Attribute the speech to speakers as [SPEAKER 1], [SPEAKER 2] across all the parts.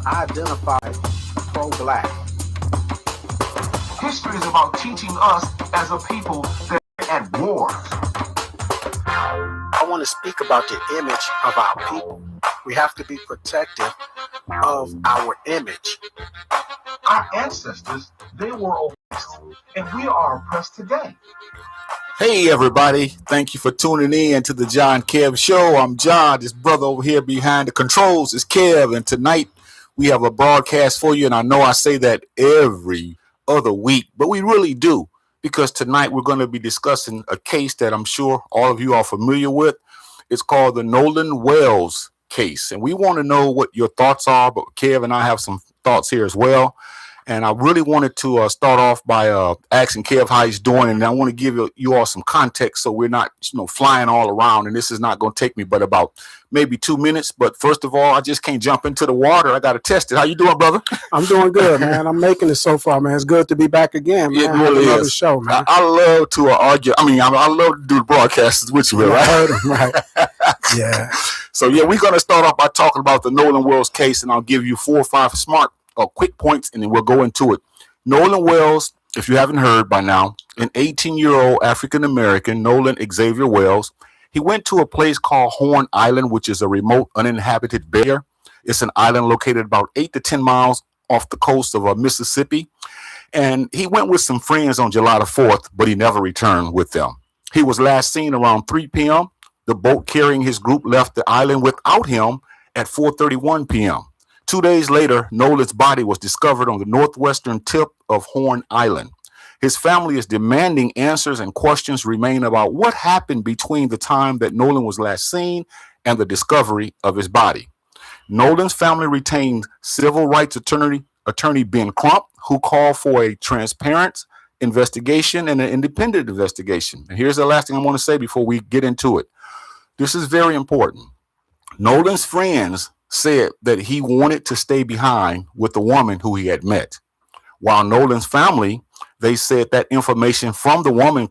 [SPEAKER 1] identified pro-black.
[SPEAKER 2] History is about teaching us as a people that we're at war.
[SPEAKER 1] I want to speak about the image of our people. We have to be protective of our image.
[SPEAKER 2] Our ancestors, they were oppressed, and we are oppressed today.
[SPEAKER 3] Hey everybody, thank you for tuning in to the Jah and Kev show. I'm John, this brother over here behind the controls is Kev, and tonight we have a broadcast for you, and I know I say that every other week, but we really do, because tonight we're going to be discussing a case that I'm sure all of you are familiar with. It's called the Nolan Wells case, and we want to know what your thoughts are, but Kev and I have some thoughts here as well. And I really wanted to start off by asking Kev how he's doing, and I want to give you all some context so we're not, flying all around. And this is not going to take me but about maybe 2 minutes. But first of all, I just can't jump into the water. I got to test it. How you doing, brother?
[SPEAKER 1] I'm doing good, man. I'm making it so far, man. It's good to be back again, man.
[SPEAKER 3] It really
[SPEAKER 1] another
[SPEAKER 3] is.
[SPEAKER 1] Show, man.
[SPEAKER 3] I love to argue. I love to do the broadcasts with you, right?
[SPEAKER 1] I heard him, right? Yeah.
[SPEAKER 3] So yeah, we're going to start off by talking about the Nolan Wells case, and I'll give you 4 or 5 smart quick points, and then we'll go into it. Nolan Wells, if you haven't heard by now, an 18-year-old African-American, Nolan Xavier Wells, he went to a place called Horn Island, which is a remote, uninhabited bay. It's an island located about 8 to 10 miles off the coast of Mississippi. And he went with some friends on July the 4th, but he never returned with them. He was last seen around 3 p.m. The boat carrying his group left the island without him at 4:31 p.m. 2 days later, Nolan's body was discovered on the northwestern tip of Horn Island. His family is demanding answers, and questions remain about what happened between the time that Nolan was last seen and the discovery of his body. Nolan's family retained civil rights attorney Ben Crump, who called for a transparent investigation and an independent investigation. And here's the last thing I want to say before we get into it. This is very important. Nolan's friends said that he wanted to stay behind with the woman who he had met, while Nolan's family, they said that information from the woman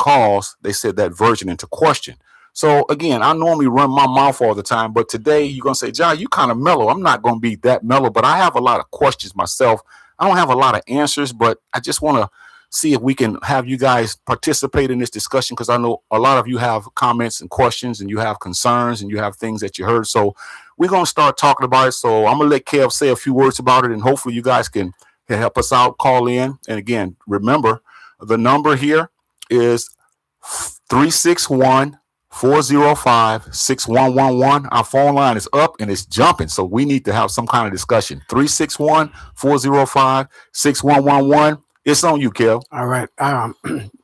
[SPEAKER 3] they said that version into question. So again, I normally run my mouth all the time, but today you're going to say, John, you kind of mellow. I'm not going to be that mellow, but I have a lot of questions myself. I don't have a lot of answers, but I just want to see if we can have you guys participate in this discussion, because I know a lot of you have comments and questions, and you have concerns, and you have things that you heard. So we're going to start talking about it. So I'm going to let Kev say a few words about it, and hopefully you guys can help us out, call in. And again, remember, the number here is 361-405-6111. Our phone line is up and it's jumping, so we need to have some kind of discussion. 361-405-6111. It's on you, Kev.
[SPEAKER 1] All right.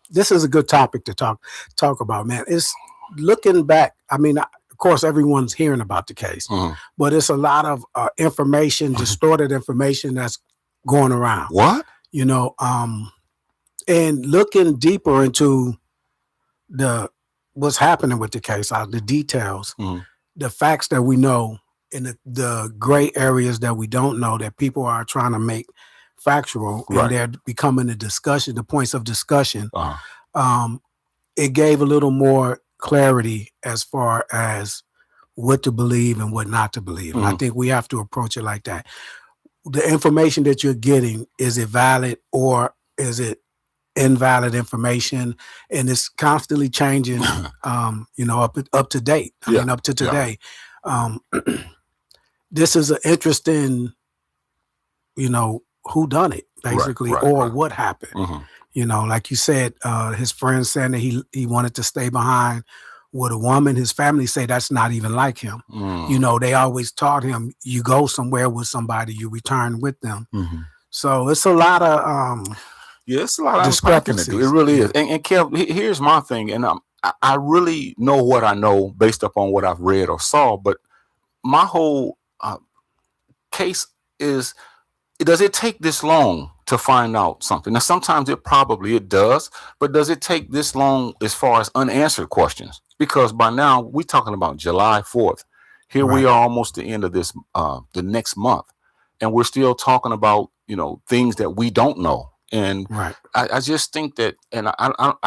[SPEAKER 1] This is a good topic to talk about, man. It's looking back. I mean, of course, everyone's hearing about the case, but it's a lot of information, distorted information that's going around.
[SPEAKER 3] What?
[SPEAKER 1] And looking deeper into what's happening with the case, the details, the facts that we know, and the gray areas that we don't know, that people are trying to make factual, right, and they're becoming the points of discussion. It gave a little more clarity as far as what to believe and what not to believe. And I think we have to approach it like that. The information that you're getting, is it valid or is it invalid information? And it's constantly changing, up to date. Up to today. This is an interesting, who done it, basically, right. What happened. Like you said, his friends saying that he wanted to stay behind with a woman. His family say that's not even like him. They always taught him, you go somewhere with somebody, you return with them. So it's a lot of
[SPEAKER 3] it's a lot of
[SPEAKER 1] discrepancies.
[SPEAKER 3] It really is. And Kev, here's my thing, and I really know what I know based upon what I've read or saw, but my whole case is, does it take this long to find out something? Now, sometimes it does, but does it take this long as far as unanswered questions? Because by now we're talking about July 4th. Here we are almost the end of this, the next month, and we're still talking about, things that we don't know. And I just think that, and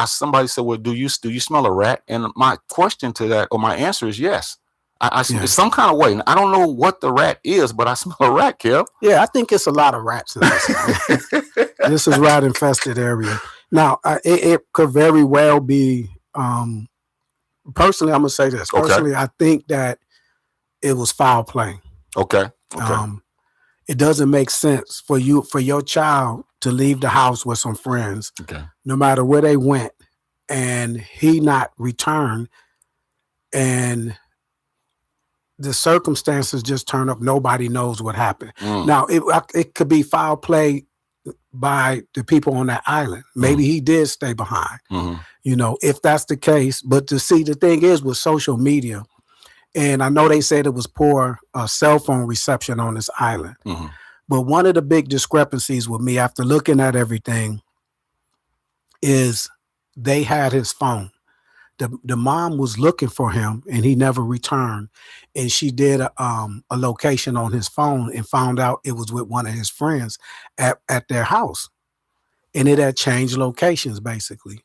[SPEAKER 3] somebody said, well, do you smell a rat? And my question to that, or my answer is yes. I it's some kind of way. I don't know what the rat is, but I smell a rat, Kev.
[SPEAKER 1] Yeah, I think it's a lot of rats in this. This is rat infested area. Now, it could very well be. Personally, I'm gonna say this. Personally, I think that it was foul play.
[SPEAKER 3] Okay.
[SPEAKER 1] It doesn't make sense for your child to leave the house with some friends, no matter where they went, and he not return, and the circumstances just turn up. Nobody knows what happened. Now, it could be foul play by the people on that island. Maybe he did stay behind, if that's the case. But to see, the thing is with social media, and I know they said it was poor cell phone reception on this island. But one of the big discrepancies with me after looking at everything is they had his phone. The mom was looking for him and he never returned. And she did a location on his phone and found out it was with one of his friends at their house. And it had changed locations basically.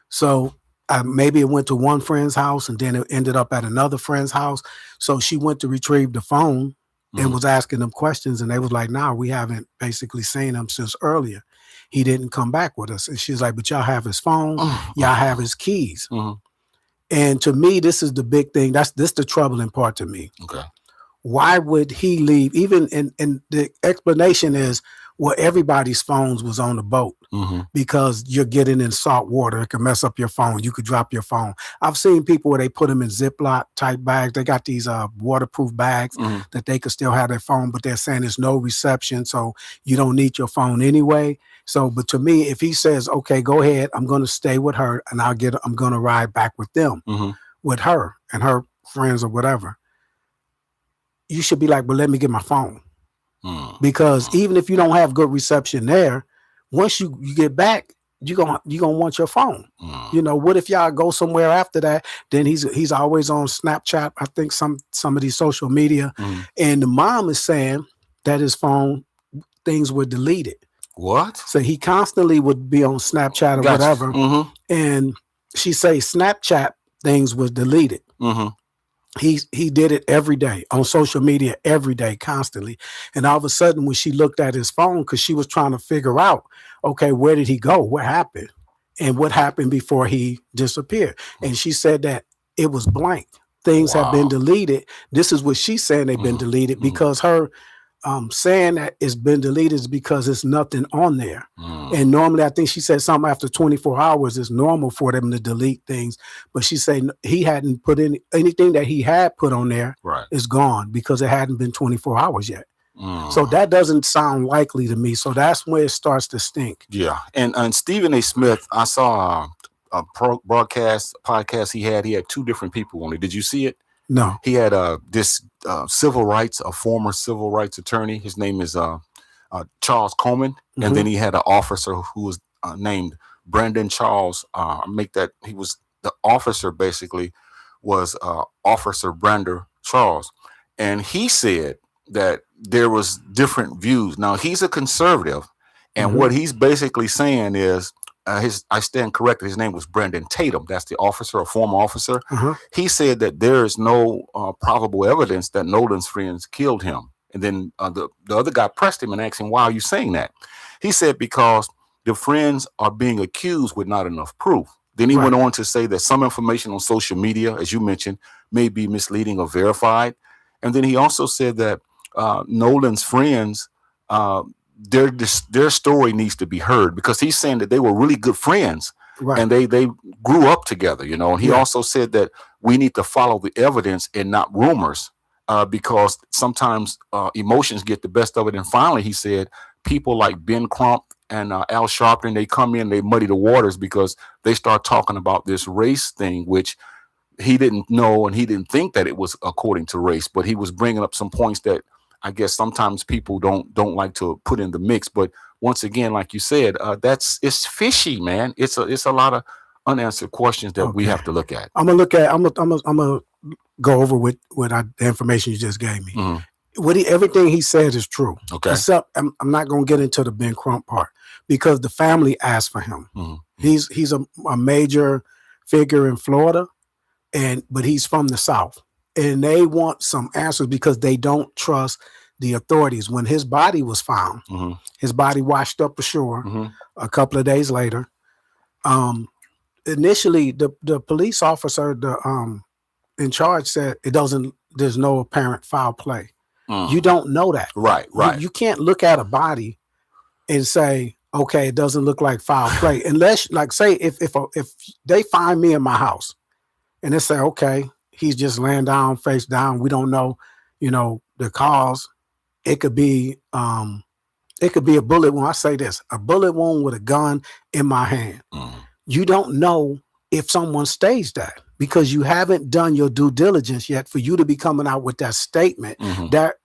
[SPEAKER 1] So maybe it went to one friend's house and then it ended up at another friend's house. So she went to retrieve the phone and was asking them questions. And they was like, nah, we haven't basically seen him since earlier. He didn't come back with us. And she's like, but y'all have his phone. Y'all have his keys. And to me, this is the big thing. This the troubling part to me. Why would he leave? Even and the explanation is, well, everybody's phones was on the boat because you're getting in salt water. It can mess up your phone. You could drop your phone. I've seen people where they put them in Ziploc type bags. They got these waterproof bags that they could still have their phone, but they're saying there's no reception, so you don't need your phone anyway. So, but to me, if he says, okay, go ahead, I'm going to stay with her and I'm going to ride back with them, with her and her friends or whatever, you should be like, well, let me get my phone. Because even if you don't have good reception there, once you get back, you're gonna want your phone. What if y'all go somewhere after that? Then he's always on Snapchat, I think some of these social media. And the mom is saying that his phone things were deleted.
[SPEAKER 3] What?
[SPEAKER 1] So he constantly would be on Snapchat or whatever. And she say Snapchat things was deleted. He did it every day on social media, every day, constantly. And all of a sudden, when she looked at his phone, because she was trying to figure out, okay, where did he go? What happened? And what happened before he disappeared? And she said that it was blank. Things have been deleted. This is what she's saying they've been deleted because her saying that it's been deleted is because it's nothing on there. And normally, I think she said something after 24 hours is normal for them to delete things. But she said he hadn't put anything that he had put on there is gone because it hadn't been 24 hours yet. So that doesn't sound likely to me. So that's where it starts to stink. Yeah.
[SPEAKER 3] And Stephen A. Smith, I saw a podcast he had two different people on it. Did you see it?
[SPEAKER 1] No.
[SPEAKER 3] He had this a former civil rights attorney. His name is Charles Coleman. And then he had an officer who was named Brandon Charles. He was the officer, basically, was Officer Brander Charles. And he said that there was different views. Now, he's a conservative. And what he's basically saying is, I stand corrected, his name was Brendan Tatum. That's the officer, a former officer. He said that there is no probable evidence that Nolan's friends killed him. And then the other guy pressed him and asked him, why are you saying that? He said, because the friends are being accused with not enough proof. Then he went on to say that some information on social media, as you mentioned, may be misleading or verified. And then he also said that Nolan's friends, their story needs to be heard, because he's saying that they were really good friends and they grew up together, And he also said that we need to follow the evidence and not rumors, because sometimes emotions get the best of it. And finally, he said people like Ben Crump and Al Sharpton, they come in, they muddy the waters because they start talking about this race thing, which he didn't know and he didn't think that it was according to race, but he was bringing up some points that I guess sometimes people don't like to put in the mix. But once again, like you said, it's fishy, man. It's a lot of unanswered questions that we have to look at. I'm
[SPEAKER 1] gonna go over with the information you just gave me. Everything he said is true.
[SPEAKER 3] Okay.
[SPEAKER 1] Except I'm not gonna get into the Ben Crump part because the family asked for him. He's a major figure in Florida, but he's from the South. and they want some answers because they don't trust the authorities. When his body was found, his body washed up ashore a couple of days later. Initially, the police officer in charge said there's no apparent foul play. You don't know that.
[SPEAKER 3] Right.
[SPEAKER 1] You can't look at a body and say, okay, it doesn't look like foul play. Unless, like, say, if they find me in my house and they say, okay, he's just laying down, face down, we don't know, the cause. It could be a bullet wound. I say this, a bullet wound with a gun in my hand. You don't know if someone staged that because you haven't done your due diligence yet for you to be coming out with that statement that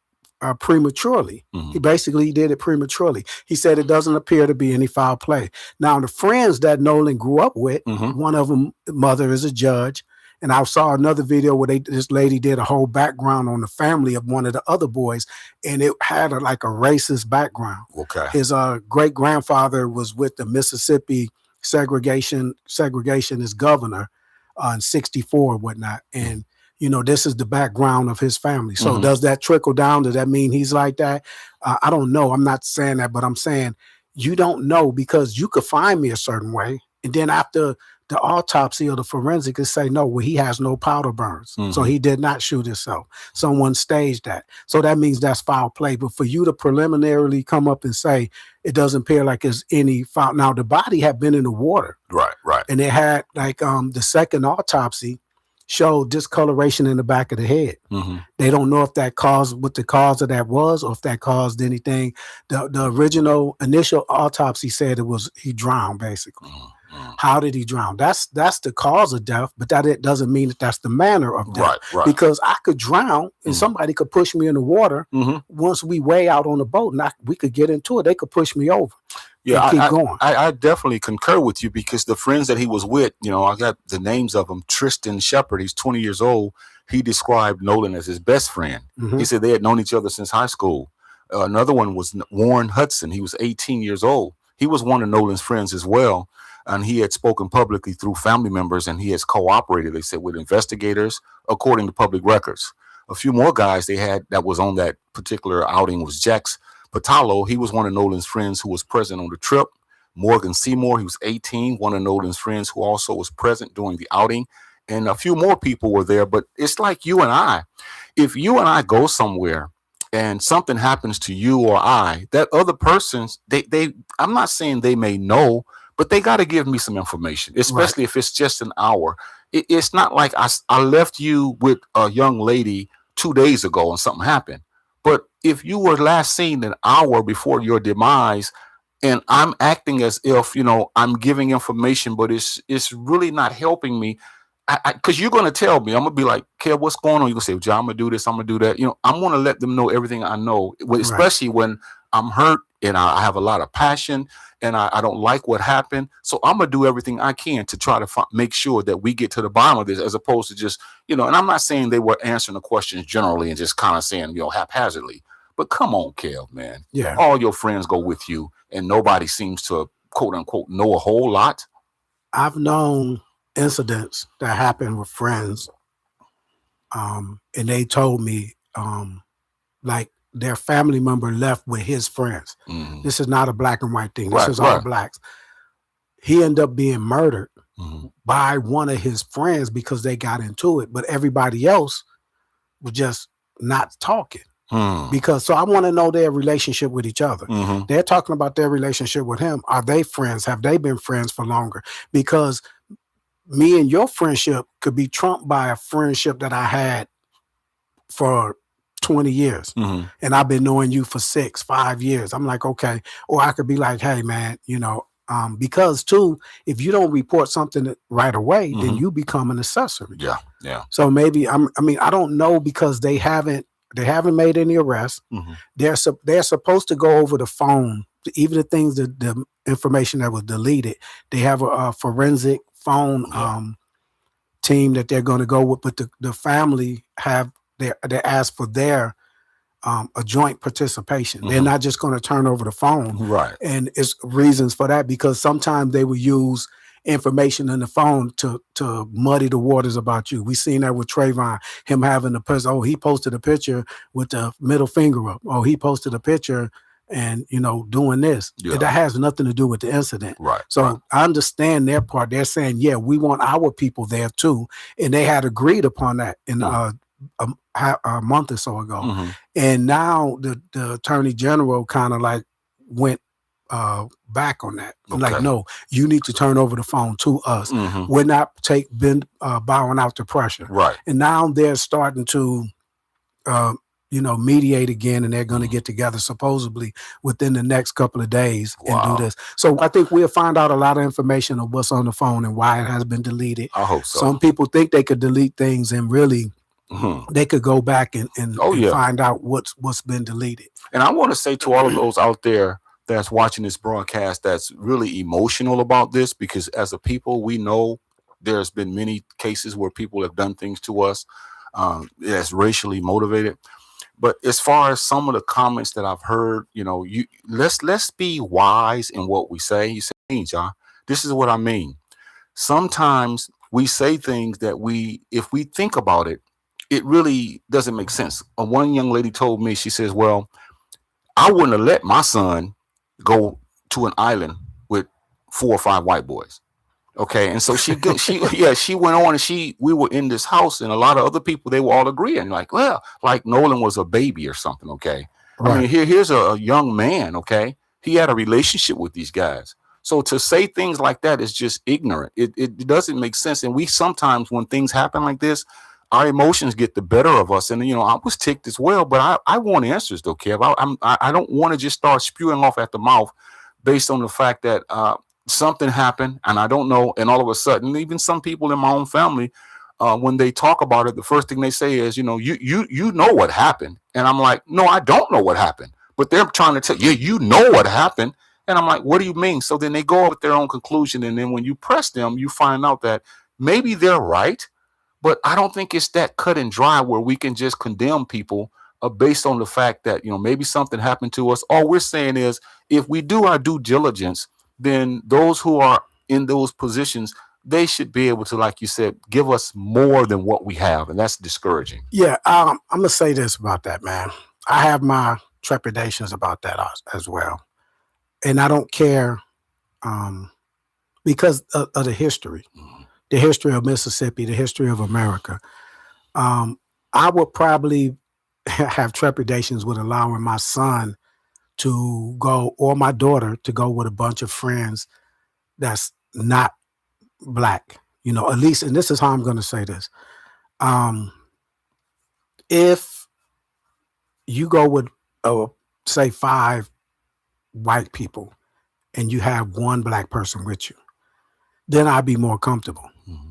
[SPEAKER 1] prematurely. He basically did it prematurely. He said it doesn't appear to be any foul play. Now, the friends that Nolan grew up with, one of them, mother is a judge. And I saw another video where this lady did a whole background on the family of one of the other boys, and it had like a racist background.
[SPEAKER 3] Okay.
[SPEAKER 1] His great grandfather was with the Mississippi segregationist governor in '64 or whatnot. And this is the background of his family. So does that trickle down? Does that mean he's like that? I don't know. I'm not saying that, but I'm saying you don't know because you could find me a certain way. And then after the autopsy or the forensic could say, no, well, he has no powder burns. So he did not shoot himself. Someone staged that. So that means that's foul play. But for you to preliminarily come up and say it doesn't appear like there's any foul. Now, the body had been in the water.
[SPEAKER 3] Right.
[SPEAKER 1] And it had like the second autopsy showed discoloration in the back of the head. They don't know if that caused what the cause of that was or if that caused anything. The initial autopsy said he drowned basically. How did he drown? That's the cause of death, but it doesn't mean that that's the manner of death.
[SPEAKER 3] Right.
[SPEAKER 1] Because I could drown and somebody could push me in the water. Once we way out on the boat and we could get into it, they could push me over.
[SPEAKER 3] Yeah,
[SPEAKER 1] keep going.
[SPEAKER 3] I definitely concur with you because the friends that he was with, I got the names of them. Tristan Shepard, he's 20 years old. He described Nolan as his best friend. He said they had known each other since high school. Another one was Warren Hudson. He was 18 years old. He was one of Nolan's friends as well. And he had spoken publicly through family members, and he has cooperated, they said, with investigators, according to public records. A few more guys they had that was on that particular outing was Jax Patalo. He was one of Nolan's friends who was present on the trip. Morgan Seymour, he was 18, one of Nolan's friends who also was present during the outing. And a few more people were there. But it's like you and I. If you and I go somewhere and something happens to you or I, that other person's, I'm not saying they may know, but they got to give me some information, especially if it's just an hour. It's not like I left you with a young lady 2 days ago and something happened. But if you were last seen an hour before your demise and I'm acting as if, I'm giving information, but it's really not helping me. Because you're going to tell me, I'm going to be like, Kev, what's going on? You're going to say, John, I'm going to do this, I'm going to do that. I'm going to let them know everything I know, especially when I'm hurt and I have a lot of passion and I don't like what happened. So I'm going to do everything I can to try to make sure that we get to the bottom of this, as opposed to just, and I'm not saying they were answering the questions generally and just kind of saying, haphazardly. But come on, Kev, man.
[SPEAKER 1] Yeah.
[SPEAKER 3] All your friends go with you and nobody seems to, quote unquote, know a whole lot.
[SPEAKER 1] I've known incidents that happened with friends. And they told me, like, their family member left with his friends. This is not a black and white thing. This is all blacks. He ended up being murdered by one of his friends because they got into it, but everybody else was just not talking. So I want to know their relationship with each other. They're talking about their relationship with him. Are they friends? Have they been friends for longer? Because me and your friendship could be trumped by a friendship that I had for 20 years and I've been knowing you for 6-5 years. I'm like, okay. Or I could be like, hey man, because too, if you don't report something right away, then you become an accessory.
[SPEAKER 3] Yeah.
[SPEAKER 1] So maybe I don't know because they haven't made any arrests. They're supposed to go over the phone, even the things that the information that was deleted. They have a forensic phone team that they're going to go with, but the family they ask for their a joint participation. They're not just going to turn over the phone.
[SPEAKER 3] Right.
[SPEAKER 1] And it's reasons for that because sometimes they will use information in the phone to muddy the waters about you. We seen that with Trayvon, him having the person. Oh, he posted a picture with the middle finger up. Oh, he posted a picture and doing this.
[SPEAKER 3] Yeah.
[SPEAKER 1] That has nothing to do with the incident.
[SPEAKER 3] Right.
[SPEAKER 1] So
[SPEAKER 3] right.
[SPEAKER 1] I understand their part. They're saying, yeah, we want our people there too, and they had agreed upon that in a month or so ago.
[SPEAKER 3] Mm-hmm.
[SPEAKER 1] And now the attorney general kind of like went back on that.
[SPEAKER 3] Okay.
[SPEAKER 1] Like, no, you need to turn over the phone to us.
[SPEAKER 3] Mm-hmm.
[SPEAKER 1] We're not bowing out to pressure.
[SPEAKER 3] Right.
[SPEAKER 1] And now they're starting to mediate again, and they're going to get together supposedly within the next couple of days and do this. So I think we'll find out a lot of information of what's on the phone and why it has been deleted.
[SPEAKER 3] I hope so.
[SPEAKER 1] Some people think they could delete things, and really they could go back and find out what's been deleted.
[SPEAKER 3] And I want to say to all of those out there that's watching this broadcast that's really emotional about this, because as a people, we know there's been many cases where people have done things to us that's racially motivated. But as far as some of the comments that I've heard, let's be wise in what we say. You say, John, this is what I mean. Sometimes we say things that if we think about it, it really doesn't make sense. One young lady told me, she says, well, I wouldn't have let my son go to an island with 4 or 5 white boys. Okay. And so she went on, and we were in this house, and a lot of other people, they were all agreeing like Nolan was a baby or something. Okay. Right. I mean, here's a young man. Okay. He had a relationship with these guys. So to say things like that is just ignorant. It doesn't make sense. And we sometimes, when things happen like this, our emotions get the better of us. And, I was ticked as well, but I want answers though, Kev. I don't want to just start spewing off at the mouth based on the fact that something happened and I don't know. And all of a sudden, even some people in my own family, when they talk about it, the first thing they say is, you know what happened. And I'm like, no, I don't know what happened. But they're trying to tell you, you know what happened. And I'm like, what do you mean? So then they go with their own conclusion. And then when you press them, you find out that maybe they're right. But I don't think it's that cut and dry where we can just condemn people based on the fact that, maybe something happened to us. All we're saying is, if we do our due diligence, then those who are in those positions, they should be able to, like you said, give us more than what we have. And that's discouraging.
[SPEAKER 1] Yeah. I'm going to say this about that, man. I have my trepidations about that as well. And I don't care because of the history. The history of Mississippi, the history of America. I would probably have trepidations with allowing my son to go, or my daughter to go with a bunch of friends that's not Black, at least, and this is how I'm going to say this. If you go with, say, 5 white people and you have 1 Black person with you, then I'd be more comfortable. Mm-hmm.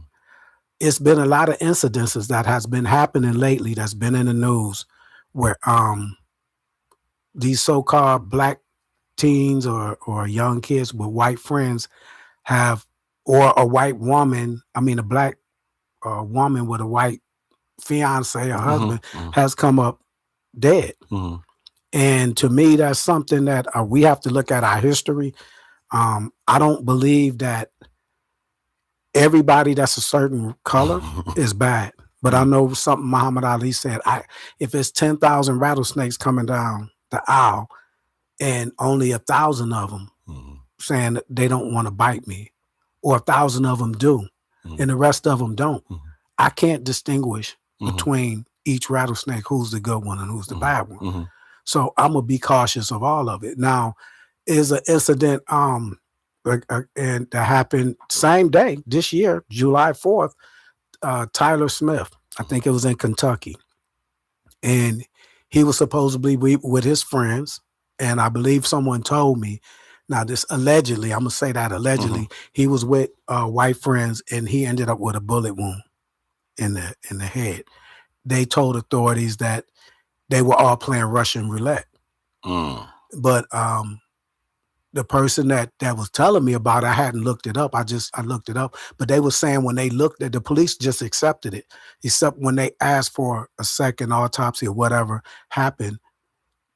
[SPEAKER 1] It's been a lot of incidences that has been happening lately that's been in the news where these so-called Black teens or young kids with white friends have, or a white woman, a Black woman with a white fiance or husband has come up dead. Mm-hmm. And to me, that's something that we have to look at our history. I don't believe that everybody that's a certain color is bad. But I know something Muhammad Ali said, if it's 10,000 rattlesnakes coming down the aisle and only 1,000 of them saying that they don't want to bite me, or 1,000 of them do, and the rest of them don't, I can't distinguish between each rattlesnake who's the good one and who's the bad one. So I'm going to be cautious of all of it. Now, is an incident and that happened same day this year, July 4th, Tyler Smith, I think it was in Kentucky. And he was supposedly with his friends. And I believe someone told me, now this allegedly, I'm going to say that allegedly, he was with white friends and he ended up with a bullet wound in the head. They told authorities that they were all playing Russian roulette. But the person that was telling me about it, I hadn't looked it up. I looked it up. But they were saying when they looked at the police just accepted it, except when they asked for a second autopsy or whatever happened,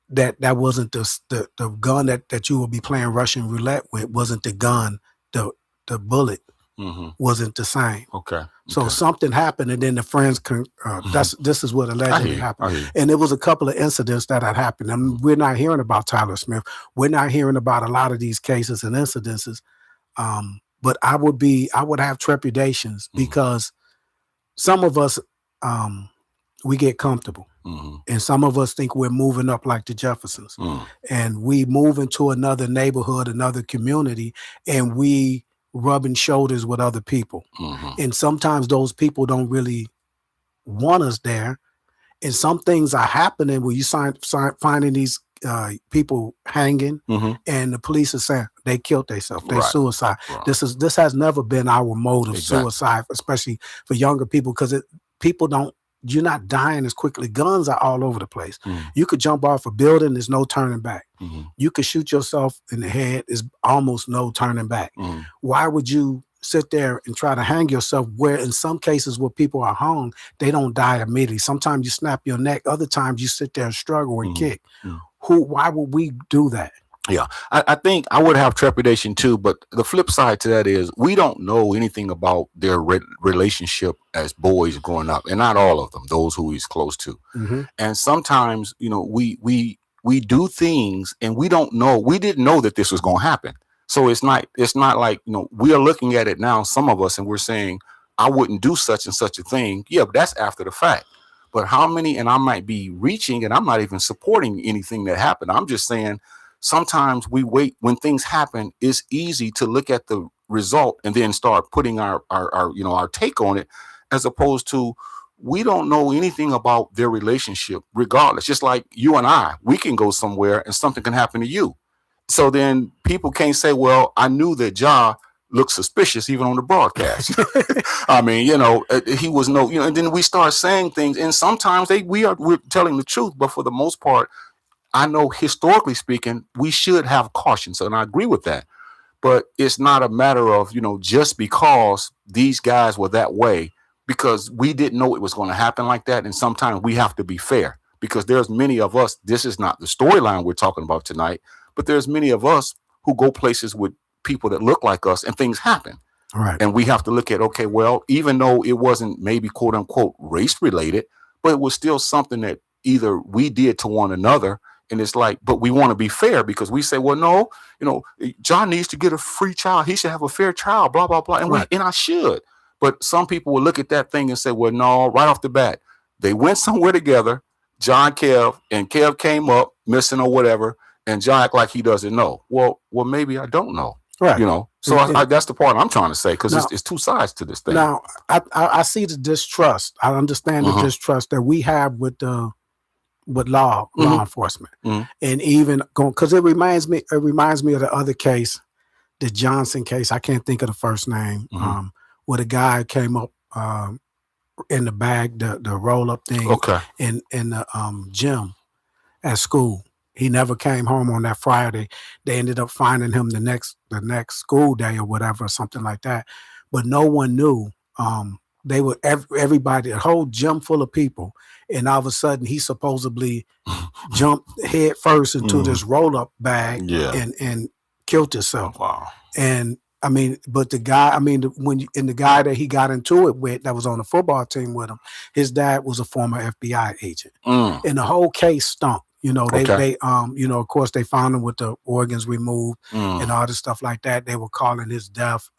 [SPEAKER 1] that wasn't the gun that you will be playing Russian roulette with, wasn't the gun, the bullet wasn't the same.
[SPEAKER 3] Okay.
[SPEAKER 1] So something happened, and then the friends this is what allegedly happened. And there was a couple of incidents that had happened. I mean, we're not hearing about Tyler Smith. We're not hearing about a lot of these cases and incidences. But I would have trepidations because some of us we get comfortable. And some of us think we're moving up like the Jeffersons. And we move into another neighborhood, another community, and we rubbing shoulders with other people. And sometimes those people don't really want us there. And some things are happening where you finding these people hanging, and the police are saying they killed themselves, they suicide. This has never been our mode of suicide, especially for younger people, because you're not dying as quickly. Guns are all over the place. You could jump off a building, there's no turning back. You could shoot yourself in the head, there's almost no turning back. Why would you sit there and try to hang yourself, where in some cases where people are hung, they don't die immediately? Sometimes you snap your neck, other times you sit there and struggle and kick. Why would we do that?
[SPEAKER 3] Yeah, I think I would have trepidation too, but the flip side to that is we don't know anything about their relationship as boys growing up, and not all of them, those who he's close to. And sometimes, we do things and we didn't know that this was going to happen. So it's not like, we are looking at it now, some of us, and we're saying, I wouldn't do such and such a thing. Yeah, but that's after the fact. But how many, and I might be reaching, and I'm not even supporting anything that happened. I'm just saying, sometimes we wait when things happen. It's easy to look at the result and then start putting our take on it, as opposed to we don't know anything about their relationship regardless. Just like you and I, we can go somewhere and something can happen to you. So then people can't say, well, I knew that Jah looked suspicious even on the broadcast. I mean, he was and then we start saying things, and sometimes we're telling the truth, but for the most part, I know historically speaking, we should have caution. So, and I agree with that. But it's not a matter of, just because these guys were that way, because we didn't know it was going to happen like that. And sometimes we have to be fair, because there's many of us, this is not the storyline we're talking about tonight, but there's many of us who go places with people that look like us and things happen.
[SPEAKER 1] Right.
[SPEAKER 3] And we have to look at, okay, well, even though it wasn't maybe quote unquote race related, but it was still something that either we did to one another. And it's like, but we want to be fair, because we say, well, no, John needs to get a free trial. He should have a fair trial, blah, blah, blah. And and I should. But some people will look at that thing and say, well, no, right off the bat, they went somewhere together, Jah and Kev, and Kev came up missing or whatever, and Jah act like he doesn't know. Well, maybe I don't know.
[SPEAKER 1] Right.
[SPEAKER 3] So that's the part I'm trying to say, because it's two sides to this thing.
[SPEAKER 1] Now, I see the distrust. I understand the distrust that we have with law enforcement, and even going, because it reminds me of the other case, the Johnson case. I can't think of the first name. Where the guy came up in the bag, the roll up thing, in the gym at school. He never came home on that Friday. They ended up finding him the next school day or whatever, something like that. But no one knew. They were everybody, a whole gym full of people, and all of a sudden he supposedly jumped head first into this roll up bag and killed himself.
[SPEAKER 3] Wow. And
[SPEAKER 1] I mean, but the guy, the guy that he got into it with, that was on the football team with him, his dad was a former FBI agent, and the whole case stunk. They of course they found him with the organs removed and all this stuff like that. They were calling his death,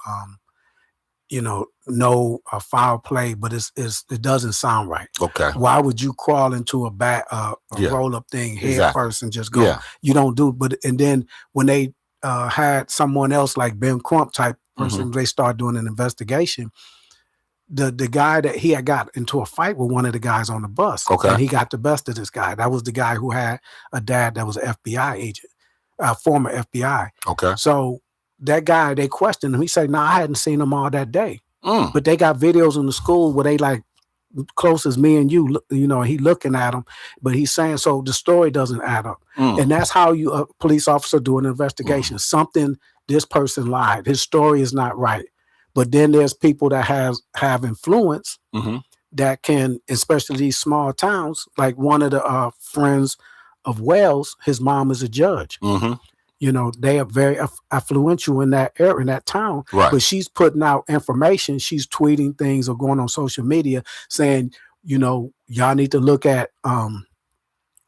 [SPEAKER 1] no foul play, but it doesn't sound right.
[SPEAKER 3] Okay.
[SPEAKER 1] Why would you crawl into a roll up thing head first and just go? Yeah. You don't do, and then when they had someone else like Ben Crump type person, they started doing an investigation. The guy that he had got into a fight with one of the guys on the bus, and he got the best of this guy. That was the guy who had a dad that was an FBI agent, former FBI.
[SPEAKER 3] Okay.
[SPEAKER 1] So that guy, they questioned him. He said, "No, I hadn't seen him all that day." But they got videos in the school where they like close as me and you, he looking at him, but he's saying, so the story doesn't add up. And that's how you, a police officer, do an investigation. Something, this person lied. His story is not right. But then there's people that have influence that can, especially these small towns, like one of the friends of Wells, his mom is a judge. You know, they are very affluential in that area, in that town.
[SPEAKER 3] Right.
[SPEAKER 1] But she's putting out information. She's tweeting things or going on social media saying, you know, y'all need to look at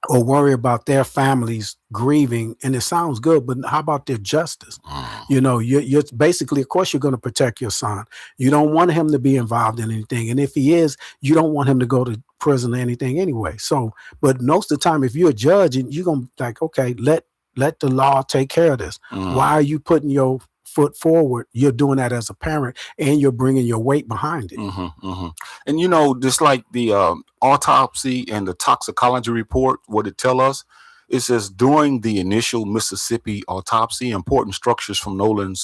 [SPEAKER 1] or worry about their families grieving. And it sounds good, but how about their justice? You know, you're basically, of course, you're going to protect your son. You don't want him to be involved in anything. And if he is, you don't want him to go to prison or anything anyway. So, but most of the time, if you're a judge and you're going to like, okay, let the law take care of this. Why are you putting your foot forward? You're doing that as a parent, and you're bringing your weight behind it.
[SPEAKER 3] And you know, just like the autopsy and the toxicology report, what it tell us, it says during the initial Mississippi autopsy, important structures from Nolan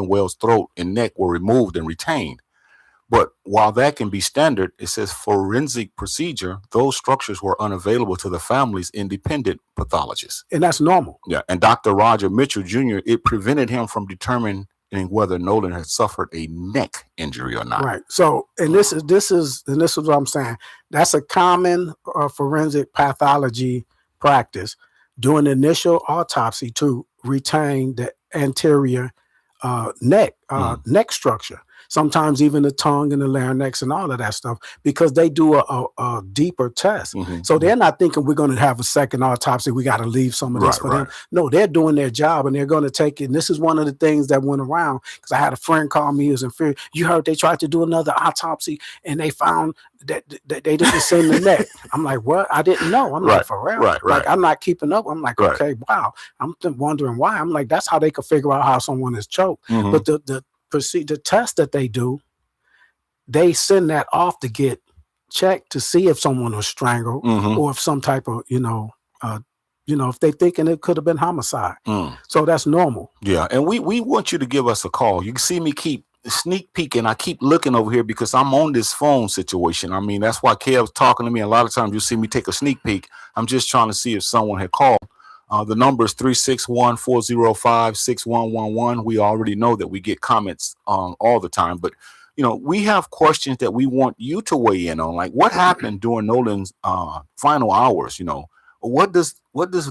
[SPEAKER 3] Wells' throat and neck were removed and retained. But while that can be standard, it says forensic procedure, those structures were unavailable to the family's independent pathologist.
[SPEAKER 1] And that's normal.
[SPEAKER 3] Yeah. And Dr. Roger Mitchell Jr., it prevented him from determining whether Nolan had suffered a neck injury or not.
[SPEAKER 1] Right. So, and this is what I'm saying. That's a common forensic pathology practice, doing initial autopsy to retain the anterior neck structure. Sometimes even the tongue and the larynx and all of that stuff, because they do a deeper test. So they're not thinking we're going to have a second autopsy. We got to leave some of this for them. No, they're doing their job and they're going to take it. And this is one of the things that went around, because I had a friend call me. He was in fear. You heard they tried to do another autopsy and they found that they didn't send the neck. I'm like, what? I didn't know. I'm like, for real? Like, I'm not keeping up. I'm like, okay, wow. I'm wondering why. I'm like, that's how they could figure out how someone is choked. But the test that they do, they send that off to get checked to see if someone was strangled or if some type of, if they thinking it could have been homicide. So that's normal.
[SPEAKER 3] Yeah. And we want you to give us a call. You can see me keep sneak peeking. I keep looking over here because I'm on this phone situation. I mean, that's why Kev's talking to me. A lot of times you see me take a sneak peek. I'm just trying to see if someone had called. The number is 361-405-6111. We already know that we get comments all the time, but we have questions that we want you to weigh in on. Like, what happened during Nolan's final hours? What does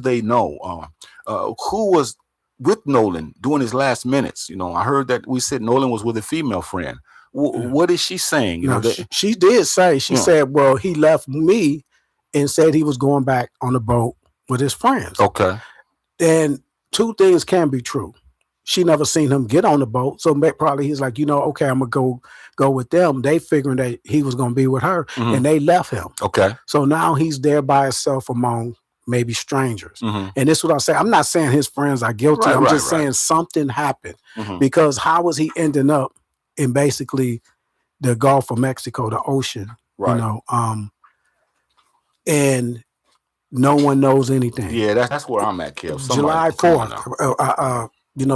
[SPEAKER 3] they know? Who was with Nolan during his last minutes? I heard that we said Nolan was with a female friend. What is she saying?
[SPEAKER 1] She did say, she said, well, he left me and said he was going back on the boat with his friends.
[SPEAKER 3] Okay.
[SPEAKER 1] And two things can be true. She never seen him get on the boat. So probably he's like, okay, I'm going to go with them. They figuring that he was going to be with her and they left him.
[SPEAKER 3] Okay.
[SPEAKER 1] So now he's there by himself among maybe strangers. And this is what I say. I'm not saying his friends are guilty. I'm just saying something happened because how was he ending up in basically the Gulf of Mexico, the ocean, and no one knows anything.
[SPEAKER 3] Yeah, that's where I'm at, Kev.
[SPEAKER 1] July 4th.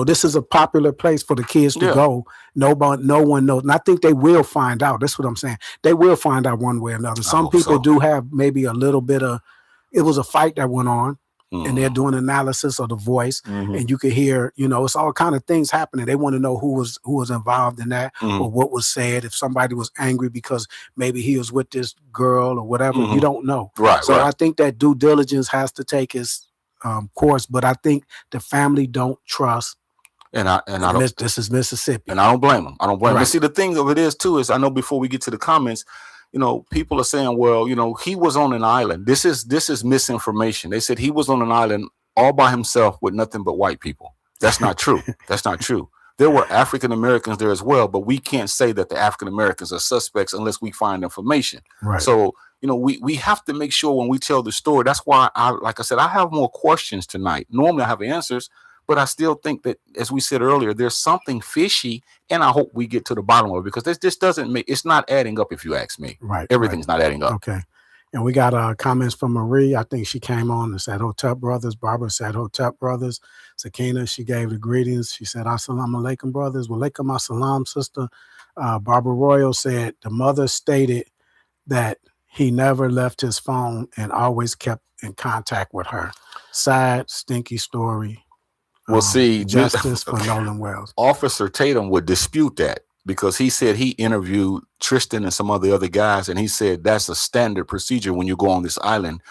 [SPEAKER 1] This is a popular place for the kids to go. No one knows. And I think they will find out. That's what I'm saying. They will find out one way or another. Some people do have maybe a little bit of, it was a fight that went on and they're doing analysis of the voice and you could hear, it's all kind of things happening. They want to know who was involved in that or what was said. If somebody was angry because maybe he was with this girl or whatever, you don't know. I think that due diligence has to take its course, but I think the family don't trust. This is Mississippi,
[SPEAKER 3] and I don't blame them. But see, the thing of it is too is I know before we get to the comments, people are saying, well, he was on an island. This is misinformation. They said he was on an island all by himself with nothing but white people. That's not true. That's not true. There were African Americans there as well, but we can't say that the African Americans are suspects unless we find information. So we have to make sure when we tell the story. That's why like I said, I have more questions tonight. Normally I have answers, but I still think that, as we said earlier, there's something fishy, and I hope we get to the bottom of it because this doesn't make, it's not adding up if you ask me. Everything's not adding up.
[SPEAKER 1] Okay. And we got comments from Marie. I think she came on and said, Hotep brothers. Barbara said, Hotep brothers. Sakina, she gave the greetings. She said, Assalamu alaikum, brothers. Walaikum assalam, sister. Barbara Royal said, the mother stated that he never left his phone and always kept in contact with her. Sad, stinky story.
[SPEAKER 3] Well, see,
[SPEAKER 1] justice for Nolan Wells.
[SPEAKER 3] Officer Tatum would dispute that because he said he interviewed Tristan and some of the other guys, and he said that's a standard procedure when you go on this island.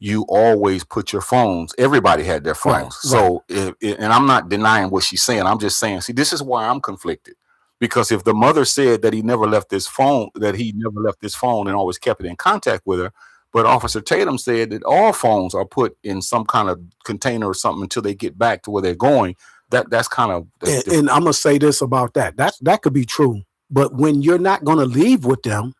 [SPEAKER 3] you always put your phones. Everybody had their phones.
[SPEAKER 1] Right.
[SPEAKER 3] So, and I'm not denying what she's saying. I'm just saying, see, this is why I'm conflicted. Because if the mother said that he never left this phone, and always kept it in contact with her, but Officer Tatum said that all phones are put in some kind of container or something until they get back to where they're going. That's kind of.
[SPEAKER 1] And I'm gonna say this about that. That could be true, but when you're not gonna leave with them,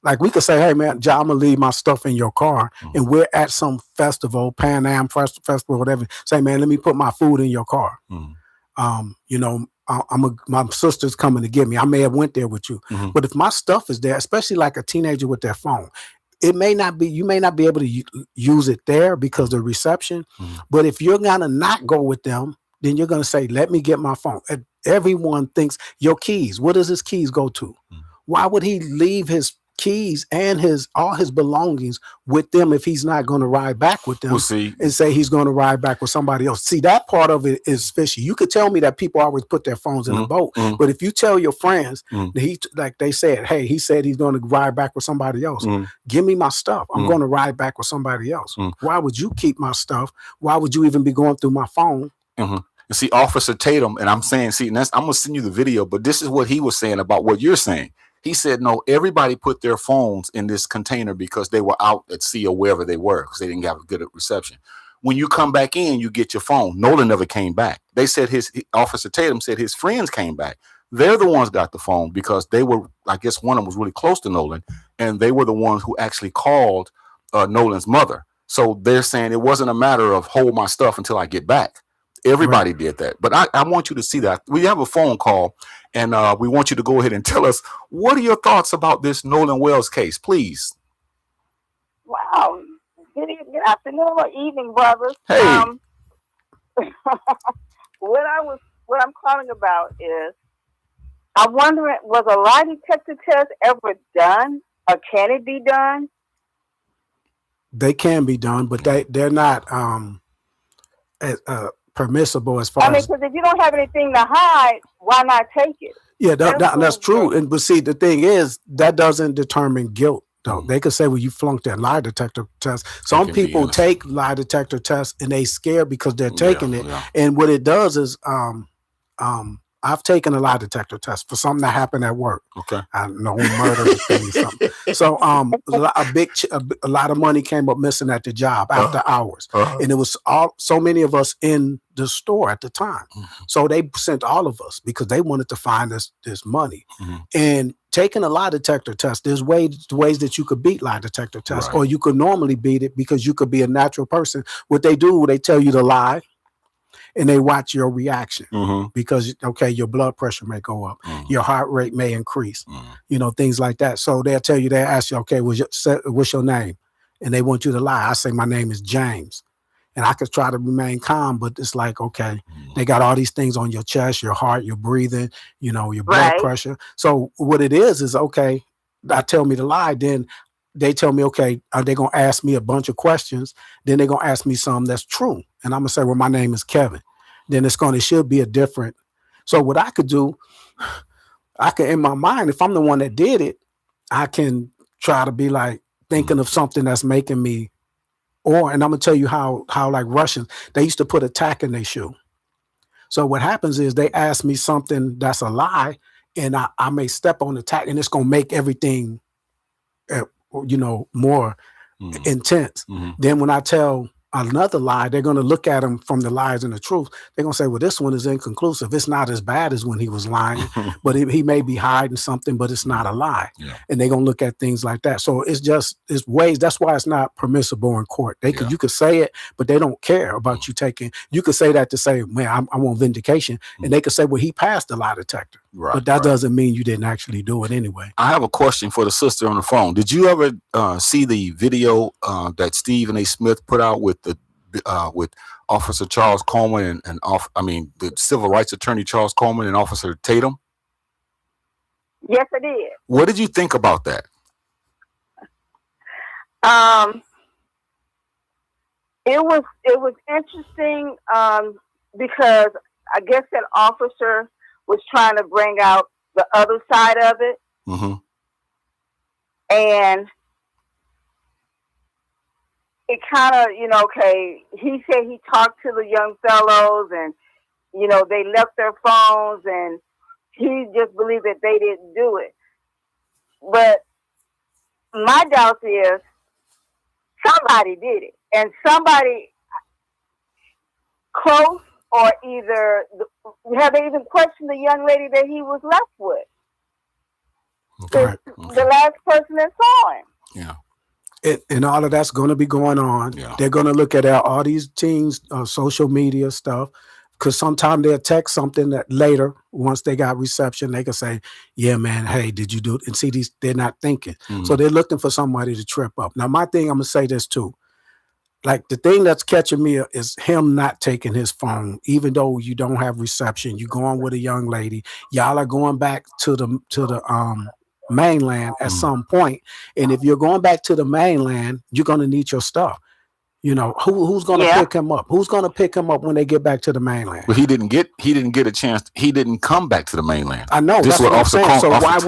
[SPEAKER 1] like we could say, hey man, Jah, I'm gonna leave my stuff in your car, and we're at some festival, Pan Am festival, whatever. Say, man, let me put my food in your car. You know, my sister's coming to get me. I may have went there with you, but if my stuff is there, especially like a teenager with their phone, it may not be. You may not be able to use it there because of the reception. But if you're gonna not go with them, then you're gonna say, let me get my phone. Everyone thinks your keys. What does his keys go to? Why would he leave his keys and all his belongings with them if he's not going to ride back with them?
[SPEAKER 3] Well, see,
[SPEAKER 1] and say he's going to ride back with somebody else? See, that part of it is fishy. You could tell me that people always put their phones in the boat, but if you tell your friends that he, like they said, hey, he said he's going to ride back with somebody else. Give me my stuff. I'm going to ride back with somebody else. Why would you keep my stuff? Why would you even be going through my phone?
[SPEAKER 3] You see, Officer Tatum, and I'm saying, see, and I'm gonna send you the video, but this is what he was saying about what you're saying. He said, no, everybody put their phones in this container because they were out at sea or wherever they were because they didn't have a good reception. When you come back in, you get your phone. Nolan never came back. They said Officer Tatum said his friends came back. They're the ones got the phone because they were, I guess one of them was really close to Nolan, and they were the ones who actually called Nolan's mother. So they're saying it wasn't a matter of hold my stuff until I get back. Everybody did that. But I want you to see that. We have a phone call, and we want you to go ahead and tell us, what are your thoughts about this Nolan Wells case, please?
[SPEAKER 4] Wow. Good afternoon or evening, brothers.
[SPEAKER 3] Hey.
[SPEAKER 4] What I'm calling about is, I'm wondering, was a lie detector test ever done, or can it be done?
[SPEAKER 1] They can be done, but they're not permissible as far as.
[SPEAKER 4] Because if you don't have anything to hide, why not take it?
[SPEAKER 1] Yeah, that's true. But see, the thing is, that doesn't determine guilt, though. They could say, well, you flunked that lie detector test. Some people take lie detector tests and they scared because they're taking it. Yeah. And what it does is, I've taken a lie detector test for something that happened at work.
[SPEAKER 3] Okay.
[SPEAKER 1] I know, murder thing or something. So a lot of money came up missing at the job after hours. And it was so many of us in the store at the time. So they sent all of us because they wanted to find this money. And taking a lie detector test, there's ways that you could beat lie detector tests, or you could normally beat it because you could be a natural person. What they do, they tell you to lie. And they watch your reaction because, okay, your blood pressure may go up, your heart rate may increase, you know, things like that. So they'll ask you, okay, what's your name? And they want you to lie. I say, my name is James. And I could try to remain calm, but it's like, okay, they got all these things on your chest, your heart, your breathing, you know, your blood pressure. So what it is, okay, I tell me to lie, then they tell me, okay, are they going to ask me a bunch of questions? Then they're going to ask me something that's true. And I'm going to say, well, my name is Kevin. Then it should be a different. So what I could do, in my mind, if I'm the one that did it, I can try to be like thinking of something that's making me, and I'm going to tell you how like Russians, they used to put a tack in their shoe. So what happens is they ask me something that's a lie, and I may step on the tack, and it's going to make everything more intense. Then when I tell another lie, they're going to look at him from the lies and the truth. They're going to say, well, this one is inconclusive. It's not as bad as when he was lying, but he may be hiding something, but it's not a lie. And they're going to look at things like that. So it's ways. That's why it's not permissible in court. You could say it, but they don't care about you taking. You could say that to say, man, I want vindication. And they could say, well, he passed the lie detector. But that doesn't mean you didn't actually do it anyway.
[SPEAKER 3] I have a question for the sister on the phone. Did you ever see the video that Stephen A. Smith put out with Officer Charles Coleman and the civil rights attorney Charles Coleman and Officer Tatum?
[SPEAKER 4] Yes, I did.
[SPEAKER 3] What did you think about that?
[SPEAKER 4] It was interesting because I guess that officer was trying to bring out the other side of it. And it kind of, okay, he said he talked to the young fellows and, they left their phones and he just believed that they didn't do it. But my doubt is somebody did it. And somebody close or either, have they even questioned the young lady that he was left with?
[SPEAKER 1] Right.
[SPEAKER 4] The last person that saw him.
[SPEAKER 3] Yeah.
[SPEAKER 1] And all of that's going to be going on.
[SPEAKER 3] Yeah.
[SPEAKER 1] They're going to look at all these teens, social media stuff, because sometimes they'll text something that later, once they got reception, they can say, yeah, man, hey, did you do it? And see, they're not thinking.
[SPEAKER 3] Mm-hmm.
[SPEAKER 1] So they're looking for somebody to trip up. Now, my thing, I'm going to say this too. Like the thing that's catching me is him not taking his phone, even though you don't have reception. You're going with a young lady. Y'all are going back to the mainland at some point. And if you're going back to the mainland, you're going to need your stuff. Who's going to pick him up? Who's going to pick him up when they get back to the mainland?
[SPEAKER 3] But he didn't get a chance. He didn't come back to the mainland.
[SPEAKER 1] I know.
[SPEAKER 3] This
[SPEAKER 1] That's what I'm saying. So why
[SPEAKER 3] offered.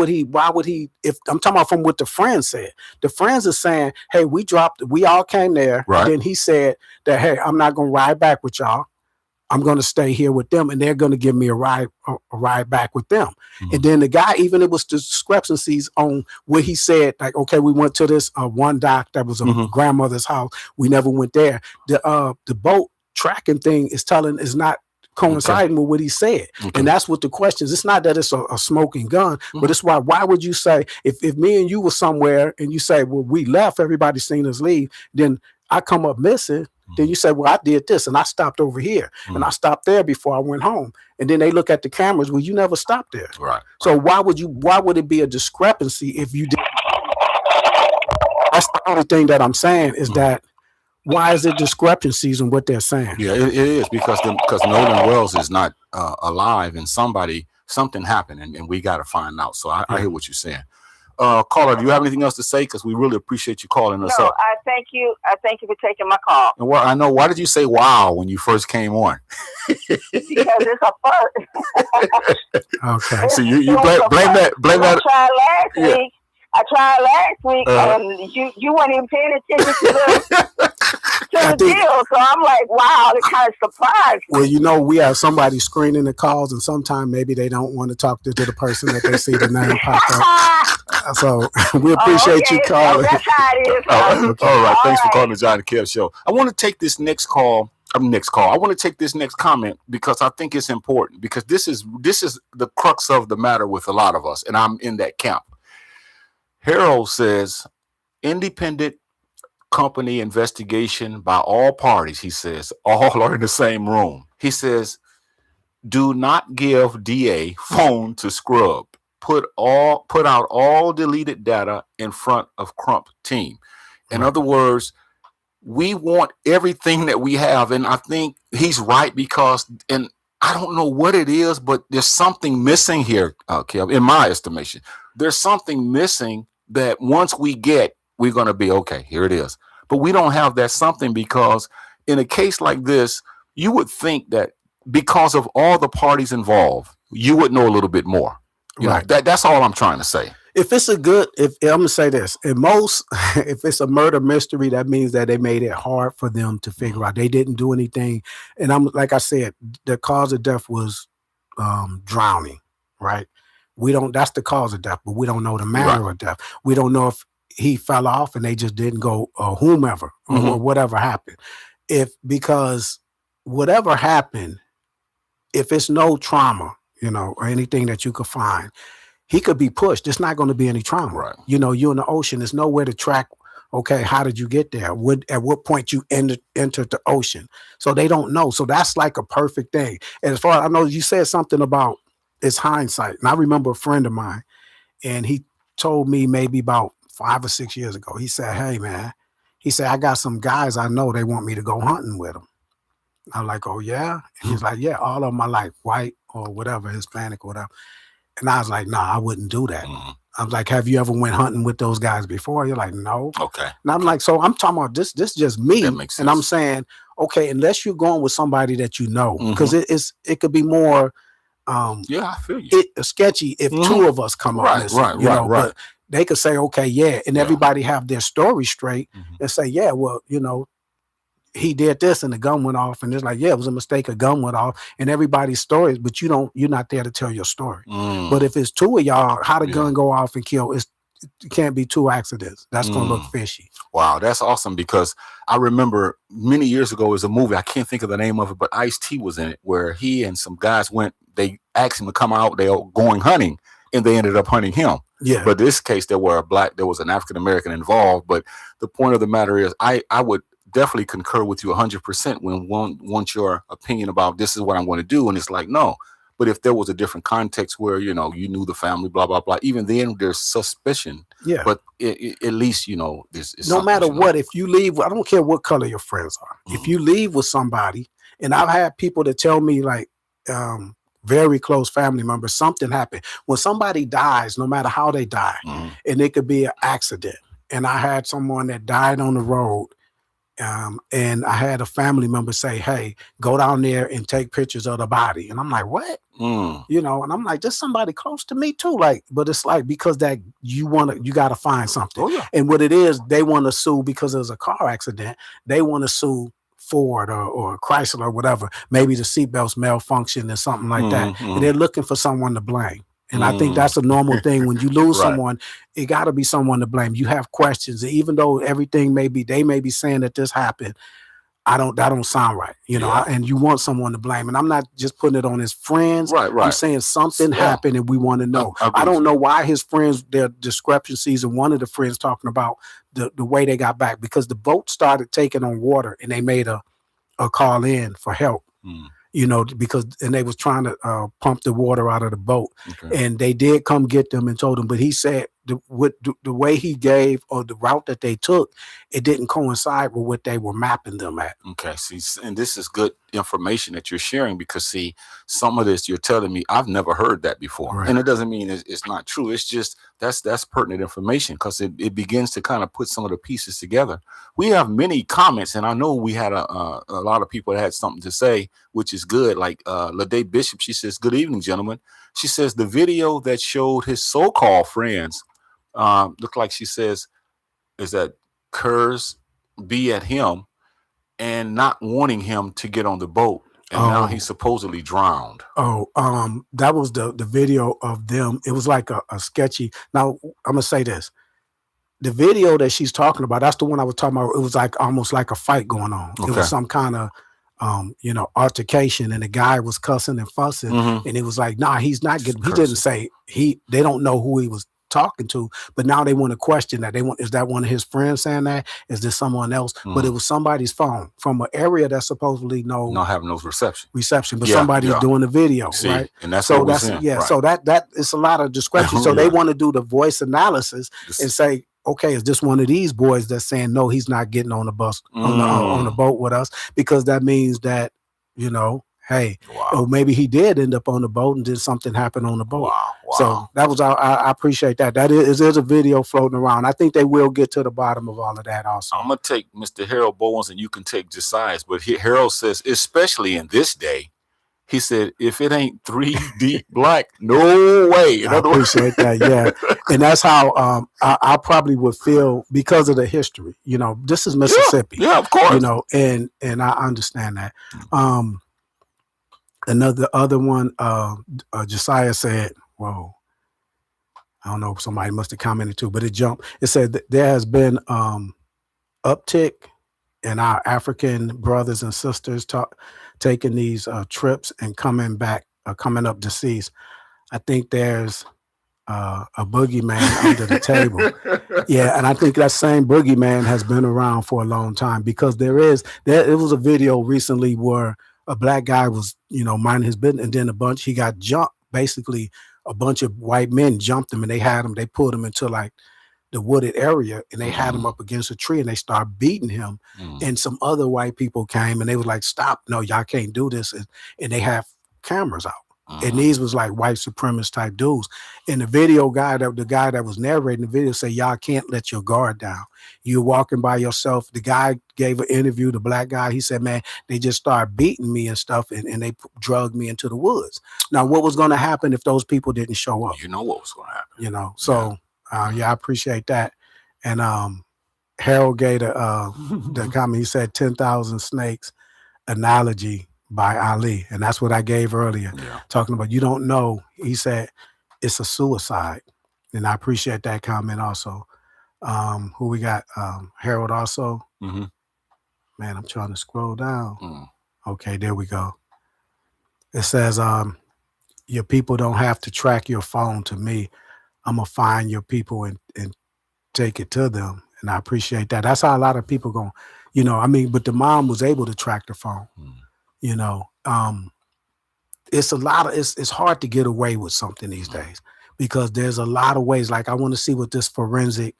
[SPEAKER 1] would he, if I'm talking about from what the friends said, the friends are saying, hey, we all came there.
[SPEAKER 3] Right.
[SPEAKER 1] And then he said that, hey, I'm not going to ride back with y'all. I'm going to stay here with them, and they're going to give me a ride back with them. Mm-hmm. And then the guy, even it was discrepancies on what he said, like, okay, we went to this one dock that was a grandmother's house. We never went there. The boat tracking thing is not coinciding with what he said. Okay. And that's what the question is. It's not that it's a smoking gun, but it's why would you say, if me and you were somewhere and you say, well, we left, everybody seen us leave, then I come up missing. Then you say, well, I did this and I stopped over here and I stopped there before I went home. And then they look at the cameras. Well, you never stopped there.
[SPEAKER 3] Right.
[SPEAKER 1] So why would it be a discrepancy if you did? That's the only thing that I'm saying is that why is it discrepancies in what they're saying?
[SPEAKER 3] Yeah, it is because Nolan Wells is not alive and something happened and we got to find out. So I hear what you're saying. Caller, do you have anything else to say? Because we really appreciate you calling us up.
[SPEAKER 4] I thank you. I thank you for taking my call.
[SPEAKER 3] And I know. Why did you say "wow" when you first came on?
[SPEAKER 4] Because it's a first.
[SPEAKER 1] Okay.
[SPEAKER 3] So you blame that.
[SPEAKER 4] I tried last week, and you weren't even paying attention to the deal. So I'm like, wow, it kind of surprised me.
[SPEAKER 1] Well, we have somebody screening the calls, and sometimes maybe they don't want to talk to the person that they see the name pop up. So we appreciate you calling.
[SPEAKER 4] That's how it is.
[SPEAKER 3] All right. Thanks for calling the Jah and Kev show. I want to take this next call. I want to take this next comment because I think it's important because this is the crux of the matter with a lot of us, and I'm in that camp. Harold says, independent company investigation by all parties, he says, all are in the same room. He says, do not give DA phone to scrub. Put out all deleted data in front of Crump team. In other words, we want everything that we have. And I think he's right because, and I don't know what it is, but there's something missing here, Kev, in my estimation. There's something missing that once we get, we're going to be okay. Here it is. But we don't have that something because in a case like this, you would think that because of all the parties involved, you would know a little bit more. You know, that's all I'm trying to say.
[SPEAKER 1] If it's I'm gonna say this, if it's a murder mystery, that means that they made it hard for them to figure out. They didn't do anything, and like I said, the cause of death was drowning. Right? That's the cause of death, but we don't know the manner of death. We don't know if he fell off and they just didn't go whomever or whatever happened. Because whatever happened, if it's no trauma, or anything that you could find, he could be pushed. It's not going to be any trauma. Right. You're in the ocean. There's nowhere to track. Okay, how did you get there? At what point you entered the ocean? So they don't know. So that's like a perfect thing. And as far as I know, you said something about it's hindsight. And I remember a friend of mine, and he told me maybe about 5 or 6 years ago, he said, hey, man, he said, I got some guys I know they want me to go hunting with them. I'm like, oh, yeah? And he's like, yeah, all of them are like white or whatever, Hispanic or whatever. And I was like, nah, I wouldn't do that. I was like, have you ever went hunting with those guys before? You're like, no. Okay. And I'm like, so I'm talking about this just me. That makes sense. And I'm saying, okay, unless you're going with somebody that you know, because it could be more
[SPEAKER 3] I feel you.
[SPEAKER 1] Sketchy if two of us come up missing, right. But they could say, okay, yeah, and everybody have their story straight and say, yeah, well, he did this and the gun went off, and it's like, yeah, it was a mistake, a gun went off, and everybody's story, but you're not there to tell your story. But if it's two of y'all, how the gun go off and kill, it can't be two accidents. That's gonna look fishy.
[SPEAKER 3] Wow, that's awesome, because I remember many years ago, was a movie, I can't think of the name of it, but Ice-T was in it, where he and some guys they asked him to come out, they were going hunting, and they ended up hunting him.
[SPEAKER 1] Yeah.
[SPEAKER 3] But this case, there was an African American involved. But the point of the matter is, I would definitely concur with you 100% when one wants your opinion about this is what I'm going to do, and it's like, no. But if there was a different context where you knew the family, blah blah blah, even then there's suspicion.
[SPEAKER 1] Yeah.
[SPEAKER 3] But at least there's
[SPEAKER 1] no matter what. If you leave, I don't care what color your friends are. If you leave with somebody, and I've had people that tell me like, very close family members, something happened. When somebody dies, no matter how they die, and it could be an accident. And I had someone that died on the road. And I had a family member say, hey, go down there and take pictures of the body. And I'm like, what? And I'm like, there's somebody close to me too. Like, but it's like, because that you got to find something.
[SPEAKER 3] Oh, yeah.
[SPEAKER 1] And what it is, they want to sue because it was a car accident. They want to sue Ford or Chrysler or whatever. Maybe the seatbelts malfunction or something like that. And they're looking for someone to blame. And I think that's a normal thing. When you lose someone, it got to be someone to blame. You have questions. And even though everything they may be saying that this happened, that don't sound right. And you want someone to blame. And I'm not just putting it on his friends.
[SPEAKER 3] Right.
[SPEAKER 1] I'm saying something happened and we want to know. I don't know why his friends, their discrepancies, and one of the friends talking about the way they got back, because the boat started taking on water and they made a call in for help. Because they was trying to pump the water out of the boat, and they did come get them and told them. But he said the way he gave, or the route that they took, it didn't coincide with what they were mapping them at.
[SPEAKER 3] Okay, see, and this is good information that you're sharing, because see, some of this you're telling me I've never heard that before, and it doesn't mean it's not true. It's just that's pertinent information, because it begins to kind of put some of the pieces together. We have many comments, and I know we had a lot of people that had something to say, which is good. Like Lade Bishop, she says, "Good evening, gentlemen." She says the video that showed his so-called friends looked like, she says, is that Kurz be at him and not wanting him to get on the boat, and now he's supposedly drowned.
[SPEAKER 1] That was the video of them. It was like a sketchy. Now I'm gonna say this: the video that she's talking about, that's the one I was talking about. It was like almost like a fight going on. It was some kind of altercation, and the guy was cussing and fussing, and it was like, nah, he's not getting. He didn't say they don't know who he was talking to, but now they want to question that. Is that one of his friends saying that? Is this someone else? But it was somebody's phone from an area that's supposedly not having no reception, but somebody's doing the video. See, right? And that's so that's right. So that it's a lot of discrepancy. So they want to do the voice analysis and say, okay, is this one of these boys that's saying no, he's not getting on the bus on the boat with us, because that means that hey, or maybe he did end up on the boat and then something happened on the boat. Wow. So that was, I appreciate that. There's a video floating around. I think they will get to the bottom of all of that also.
[SPEAKER 3] I'm going to take Mr. Harold Bowens and you can take Josiah's, but Harold says, especially in this day, he said, if it ain't 3 deep black, no way.
[SPEAKER 1] I appreciate that. Yeah. And that's how I probably would feel because of the history. This is Mississippi.
[SPEAKER 3] Yeah, of course.
[SPEAKER 1] And I understand that. Other one, Josiah said, whoa, I don't know if somebody must have commented too, but it jumped. It said that there has been uptick in our African brothers and sisters taking these trips and coming up deceased. I think there's a boogeyman under the table. Yeah, and I think that same boogeyman has been around for a long time, because it was a video recently where a black guy was, minding his business, and then he got jumped. Basically, a bunch of white men jumped him, and they pulled him into like the wooded area, and they had him up against a tree, and they started beating him. And some other white people came, and they was like, "Stop! No, y'all can't do this." And they have cameras out. And these was like white supremacist type dudes. And the guy that was narrating the video said, y'all can't let your guard down. You're walking by yourself. The guy gave an interview, the black guy. He said, man, they just started beating me and stuff, and they drugged me into the woods. Now, what was going to happen if those people didn't show up?
[SPEAKER 3] You know what was going to happen.
[SPEAKER 1] So, I appreciate that. And Harold gave the comment. He said 10,000 snakes analogy by Ali, and that's what I gave earlier.
[SPEAKER 3] Yeah.
[SPEAKER 1] Talking about you don't know. He said it's a suicide, and I appreciate that comment also. Who we got? Harold also.
[SPEAKER 3] Mm-hmm.
[SPEAKER 1] Man, I'm trying to scroll down.
[SPEAKER 3] Mm.
[SPEAKER 1] Okay, there we go. It says, your people don't have to track your phone to me. I'm gonna find your people and take it to them. And I appreciate that. That's how a lot of people go, you know, I mean, but the mom was able to track the phone, you know. It's a lot of, it's hard to get away with something these days because there's a lot of ways. Like I want to see what this forensic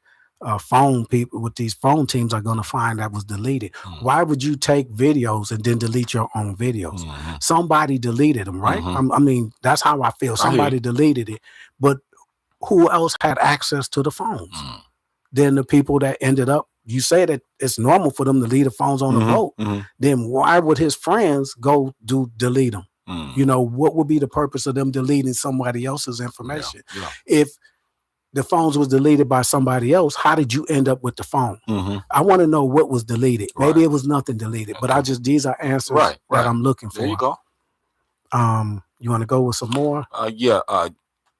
[SPEAKER 1] phone people with these phone teams are going to find that was deleted. Why would you take videos and then delete your own videos? Somebody deleted them, right? I mean, that's how I feel. Somebody deleted it, but who else had access to the phones? Then the people that ended up, you say that it's normal for them to leave the phones on the boat. Then why would his friends go delete them? You know, what would be the purpose of them deleting somebody else's information? If the phones was deleted by somebody else, how did you end up with the phone? I want to know what was deleted. Maybe it was nothing deleted, but these are answers that I'm looking for.
[SPEAKER 3] There you go.
[SPEAKER 1] You want to go with some more?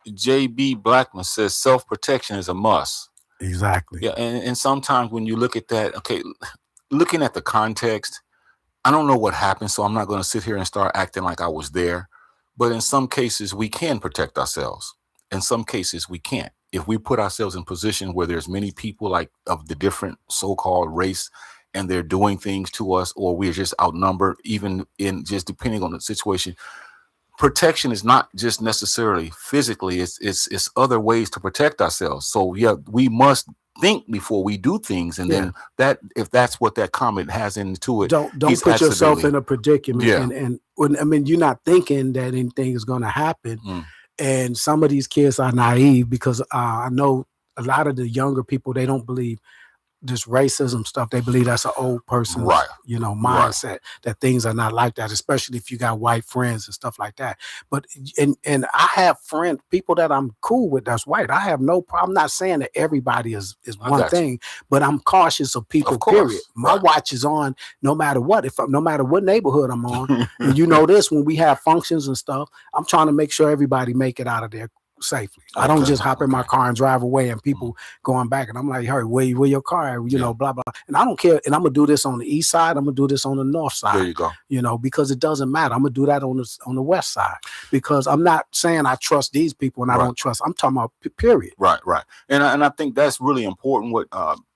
[SPEAKER 3] JB Blackman says self-protection is a must.
[SPEAKER 1] Exactly.
[SPEAKER 3] Yeah, and sometimes when you look at that, okay, looking at the context, I don't know what happened, so I'm not going to sit here and start acting like I was there. But in some cases, we can protect ourselves. In some cases, we can't. If we put ourselves in position where there's many people like of the different so-called race and they're doing things to us, or we're just outnumbered, even in just depending on the situation, protection is not just necessarily physically, it's other ways to protect ourselves. So yeah, we must think before we do things, and then that, if that's what that comment has into it,
[SPEAKER 1] don't put yourself in a predicament. And I mean, you're not thinking that anything is going to happen. And some of these kids are naive because I know a lot of the younger people, they don't believe this racism stuff. They believe that's an old person's, you know, mindset, that things are not like that, especially if you got white friends and stuff like that. But, and I have friends, people that I'm cool with that's white. I have no problem. I'm not saying that everybody is one thing, but I'm cautious of people, period. My watch is on no matter what, no matter what neighborhood I'm on. And you know this, when we have functions and stuff, I'm trying to make sure everybody make it out of there safely. I don't just hop in my car and drive away and people going back and I'm like, hey, where your car at? You know, blah, blah. And I don't care. And I'm going to do this on the east side. I'm going to do this on the north side.
[SPEAKER 3] There you go.
[SPEAKER 1] You know, because it doesn't matter. I'm going to do that on the west side because I'm not saying I trust these people and I don't trust. I'm talking about period.
[SPEAKER 3] Right. And I think that's really important what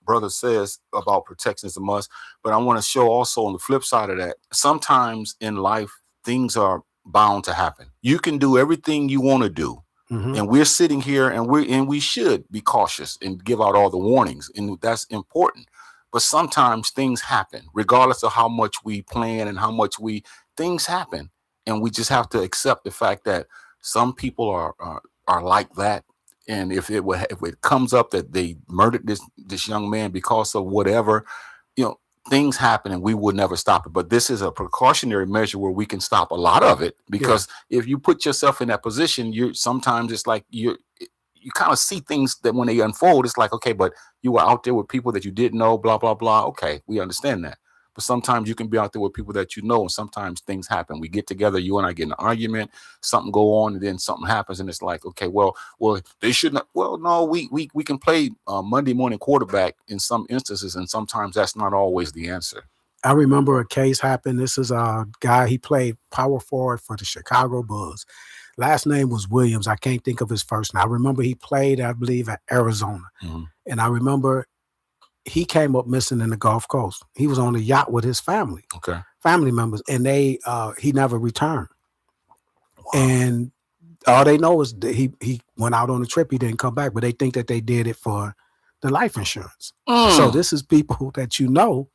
[SPEAKER 3] brother says about protection is a must. But I want to show also on the flip side of that, sometimes in life, things are bound to happen. You can do everything you want to do. And we're sitting here and we should be cautious and give out all the warnings, and that's important. But sometimes things happen, regardless of how much we plan and how much things happen, and we just have to accept the fact that some people are like that. And if it comes up that they murdered this young man because of whatever, you know, things happen and we would never stop it. But this is a precautionary measure where we can stop a lot of it, because if you put yourself in that position, sometimes it's like you kind of see things that when they unfold, it's like, okay, but you were out there with people that you didn't know, blah, blah, blah. Okay, we understand that. But sometimes you can be out there with people that you know, and sometimes things happen. We get together, you and I get in an argument, something go on, and then something happens, and it's like, okay, well, they shouldn't. Well, no, we can play Monday morning quarterback in some instances, and sometimes that's not always the answer.
[SPEAKER 1] I remember a case happened. This is a guy, he played power forward for the Chicago Bulls. Last name was Williams. I can't think of his first name. I remember he played, I believe, at Arizona. And I remember he came up missing in the Gulf Coast. He was on a yacht with his family, family members, and he never returned. Wow. And all they know is that he went out on a trip. He didn't come back, but they think that they did it for the life insurance. So this is people that you know.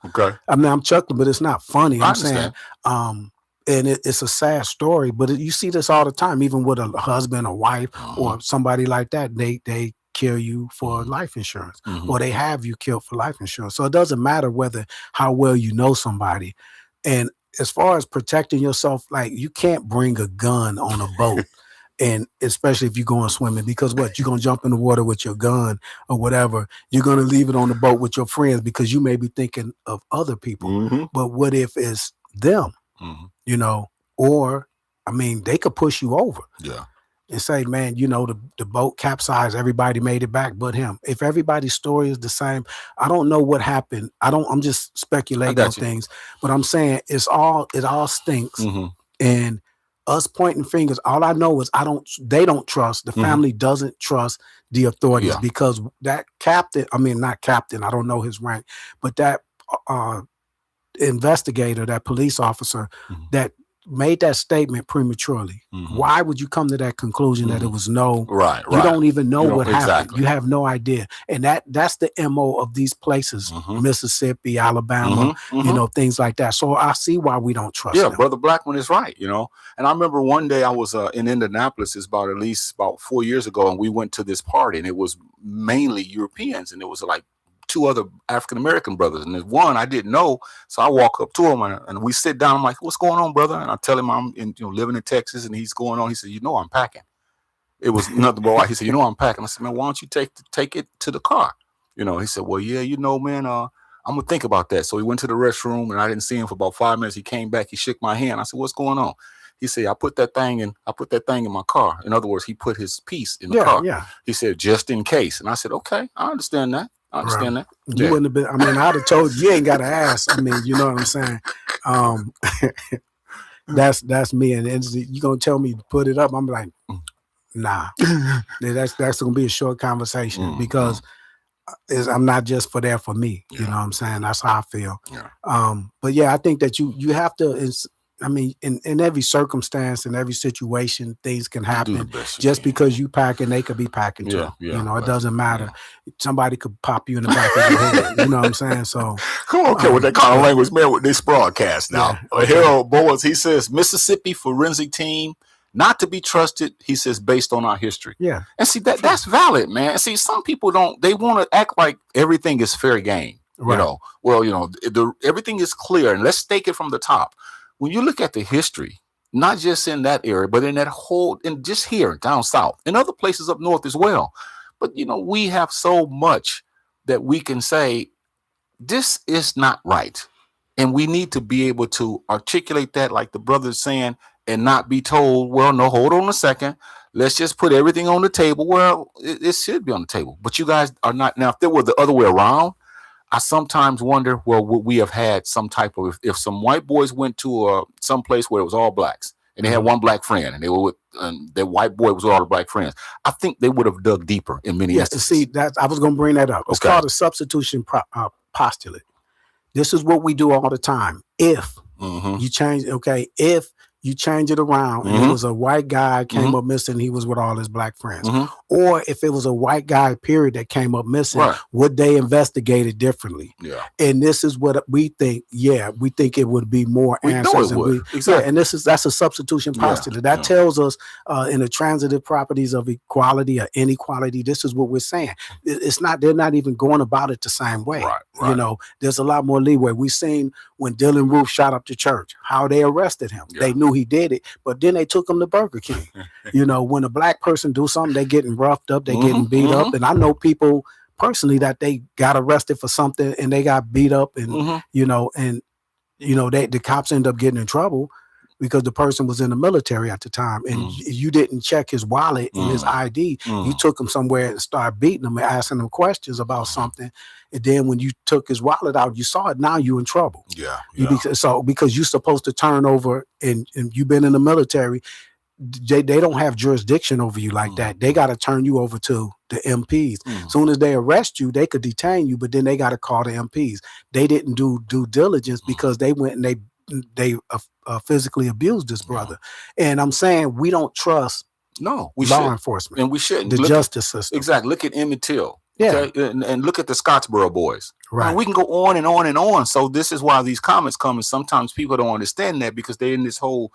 [SPEAKER 1] I mean, I'm chuckling, but it's not funny. I'm saying, and it's a sad story, but you see this all the time, even with a husband or wife or somebody like that. They kill you for life insurance, or they have you killed for life insurance. So it doesn't matter how well you know somebody. And as far as protecting yourself, like, you can't bring a gun on a boat And especially if you're going swimming, because what, you're going to jump in the water with your gun or whatever. You're going to leave it on the boat with your friends because you may be thinking of other people. But what if it's them, you know, or, I mean, they could push you over.
[SPEAKER 3] Yeah.
[SPEAKER 1] And say, man, you know, the boat capsized, everybody made it back but him. If everybody's story is the same, I don't know what happened. I'm just speculating on things, but I'm saying it all stinks. And us pointing fingers, all I know is they don't trust, the family doesn't trust the authorities because that captain, I mean, not captain, I don't know his rank, but that investigator, that police officer that made that statement prematurely. Why would you come to that conclusion that it was right? You don't even know what happened. You have no idea. And that's the MO of these places, Mississippi, Alabama, you know, things like that. So I see why we don't trust them.
[SPEAKER 3] Brother Blackman is right, you know. And I remember one day I was in Indianapolis, it's at least 4 years ago, and we went to this party, and it was mainly Europeans, and it was like 2 other African-American brothers. And there's one I didn't know. So I walk up to him and we sit down. I'm like, what's going on, brother? And I tell him I'm living in Texas, and he's going on. He said, I'm packing. It was nothing but white. He said, I'm packing. I said, man, why don't you take it to the car? You know, he said, well, yeah, man, I'm going to think about that. So he went to the restroom, and I didn't see him for about 5 minutes. He came back. He shook my hand. I said, what's going on? He said, I put that thing in my car. In other words, he put his piece in the car. Yeah. He said, just in case. And I said, okay, I understand that. I understand that.
[SPEAKER 1] You wouldn't have been, I mean, I'd have told you ain't got to ask. I mean, you know what I'm saying? That's me. And you're going to tell me to put it up. I'm like, nah, that's going to be a short conversation because I'm not just there for me. You know what I'm saying? That's how I feel. But yeah, I think that you have to, I mean, in every circumstance, in every situation, things can happen. Just because you packing, they could be packing too. You know, it doesn't matter. Somebody could pop you in the back of your head. You know what I'm saying? So
[SPEAKER 3] come on, with that kind of language, man, with this broadcast now. Harold Boas, he says, Mississippi forensic team, not to be trusted, he says, based on our history.
[SPEAKER 1] Yeah.
[SPEAKER 3] And see, that's valid, man. And see, some people they want to act like everything is fair game. Right. You know, well, everything is clear, and let's take it from the top. When you look at the history, not just in that area, but in that whole, and just here down south, and other places up north as well. But, we have so much that we can say, this is not right. And we need to be able to articulate that, like the brother's saying, and not be told, well, no, hold on a second. Let's just put everything on the table. Well, it should be on the table. But you guys are not. Now, if there were the other way around, I sometimes wonder, well, would we have had some type of, if some white boys went to some place where it was all blacks and they had one black friend and they were with, their white boy was with all the black friends, I think they would have dug deeper in many instances.
[SPEAKER 1] See, I was going to bring that up. It's called a substitution postulate. This is what we do all the time. If you change, if you change it around and it was a white guy came up missing, he was with all his black friends. Or if it was a white guy, period, that came up missing, would they investigate it differently? Yeah. And this is what we think. Yeah, we think it would be more answers. And that's a substitution postulate. That tells us in the transitive properties of equality or inequality, this is what we're saying. It's not, they're not even going about it the same way. Right. There's a lot more leeway. We've seen when Dylan Roof shot up the church, how they arrested him. They knew he did it, but then they took him to Burger King. When a black person do something, they getting roughed up, they getting beat up. And I know people personally that they got arrested for something and they got beat up and, the cops end up getting in trouble because the person was in the military at the time and you didn't check his wallet and his ID. You took him somewhere and started beating him and asking him questions about something. And then when you took his wallet out, you saw it, now you in trouble. Because you're supposed to turn over and you've been in the military, they don't have jurisdiction over you like that. They got to turn you over to the MPs. Soon as they arrest you, they could detain you, but then they got to call the MPs. They didn't do due diligence because they went and they physically abused this brother. And I'm saying we don't trust law enforcement.
[SPEAKER 3] And we shouldn't.
[SPEAKER 1] The justice system.
[SPEAKER 3] Exactly. Look at Emmett Till. And look at the Scottsboro boys. Right. We can go on and on and on. So this is why these comments come, and sometimes people don't understand that because they're in this whole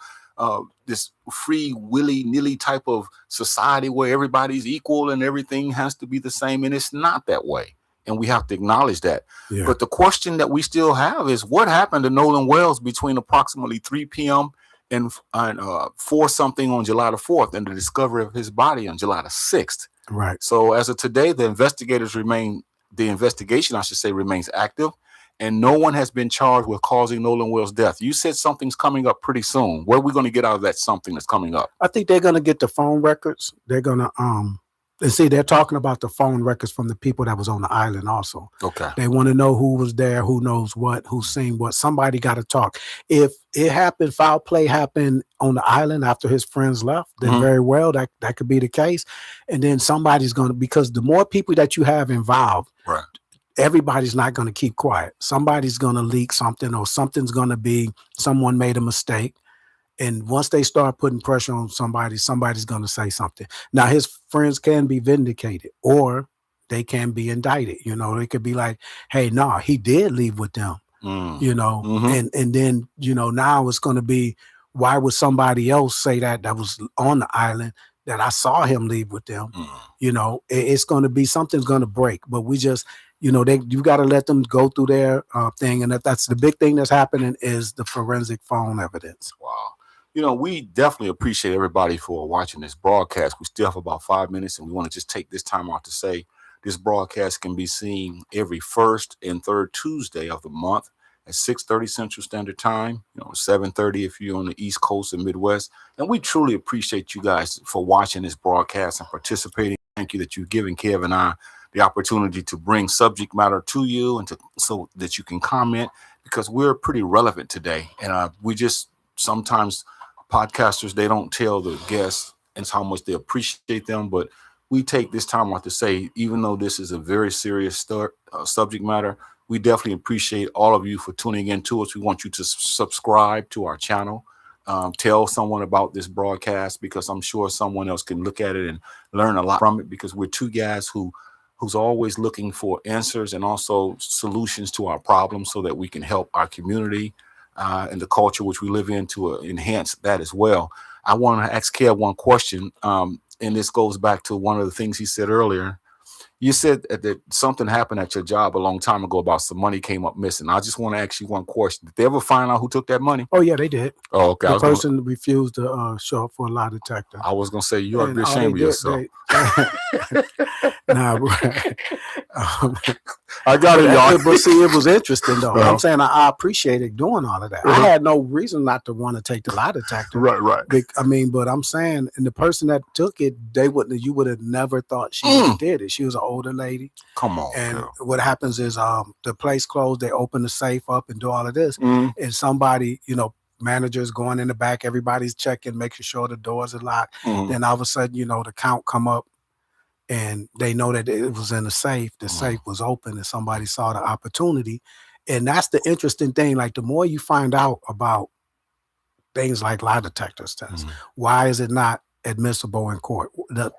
[SPEAKER 3] this free willy-nilly type of society where everybody's equal and everything has to be the same, and it's not that way. And we have to acknowledge that. Yeah. But the question that we still have is what happened to Nolan Wells between approximately 3 p.m. and for something on July the 4th and the discovery of his body on July the 6th.
[SPEAKER 1] Right.
[SPEAKER 3] So as of today, the investigation, I should say, remains active, and no one has been charged with causing Nolan Wells' death. You said something's coming up pretty soon. What are we going to get out of that something that's coming up?
[SPEAKER 1] I think they're going to get the phone records. They're going to and see, they're talking about the phone records from the people that was on the island also.
[SPEAKER 3] Okay.
[SPEAKER 1] They want to know who was there, who knows what, who's seen what. Somebody got to talk. If it happened, foul play happened on the island after his friends left, then very well, that could be the case. And then somebody's going to, because the more people that you have involved,
[SPEAKER 3] right,
[SPEAKER 1] everybody's not going to keep quiet. Somebody's going to leak something, or something's going to be, someone made a mistake. And once they start putting pressure on somebody's going to say something. Now, his friends can be vindicated, or they can be indicted. You know, they could be like, hey, no, he did leave with them, you know, and then, you know, now it's going to be, why would somebody else say that was on the island that I saw him leave with them? You know, it's going to be, something's going to break, but we just, you know, you got to let them go through their thing. And that's the big thing that's happening, is the forensic phone evidence.
[SPEAKER 3] Wow. You know, we definitely appreciate everybody for watching this broadcast. We still have about 5 minutes, and we want to just take this time out to say this broadcast can be seen every first and third Tuesday of the month at 6:30 Central Standard Time, you know, 7:30 if you're on the East Coast and Midwest. And we truly appreciate you guys for watching this broadcast and participating. Thank you that you've given Kev and I the opportunity to bring subject matter to you, and so that you can comment, because we're pretty relevant today. And we just, sometimes podcasters, they don't tell the guests and how much they appreciate them, but we take this time out to say, even though this is a very serious subject matter, we definitely appreciate all of you for tuning in to us. We want you to subscribe to our channel. Tell someone about this broadcast, because I'm sure someone else can look at it and learn a lot from it, because we're two guys who's always looking for answers and also solutions to our problems, so that we can help our community and the culture which we live in to enhance that as well. I want to ask Kev one question, and this goes back to one of the things he said earlier. You said that something happened at your job a long time ago about some money came up missing. I just want to ask you one question. Did they ever find out who took that money?
[SPEAKER 1] Oh, yeah, they did.
[SPEAKER 3] Oh, okay.
[SPEAKER 1] The person refused to show up for a lie detector.
[SPEAKER 3] I was going to say, you ought to be ashamed of yourself.
[SPEAKER 1] Nah,
[SPEAKER 3] I got it, y'all.
[SPEAKER 1] But see, it was interesting, though. I'm saying I appreciated doing all of that. I had no reason not to want to take the lie detector.
[SPEAKER 3] Right.
[SPEAKER 1] I mean, but I'm saying, and the person that took it, you would have never thought she did it. She was an older lady.
[SPEAKER 3] Come on.
[SPEAKER 1] And
[SPEAKER 3] girl.
[SPEAKER 1] what happens is the place closed, they open the safe up and do all of this. And somebody, you know, managers going in the back, everybody's checking, making sure the doors are locked. Then all of a sudden, you know, the count come up, and they know that it was in the safe. The safe was open, and somebody saw the opportunity. And that's the interesting thing. Like, the more you find out about things like lie detectors tests, why is it not admissible in court?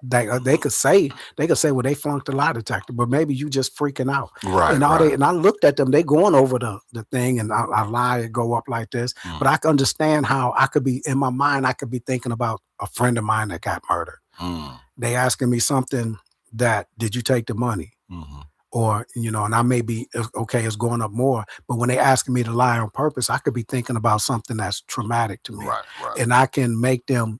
[SPEAKER 1] They could say, well, they flunked the lie detector, but maybe you just freaking out.
[SPEAKER 3] Right.
[SPEAKER 1] And and I looked at them, they going over the thing, and I lie, it go up like this. But I can understand how I could be, in my mind, I could be thinking about a friend of mine that got murdered. They asking me something that, did you take the money? Or, you know, and I may be, okay, it's going up more, but when they asking me to lie on purpose, I could be thinking about something that's traumatic to me.
[SPEAKER 3] Right.
[SPEAKER 1] And I can make them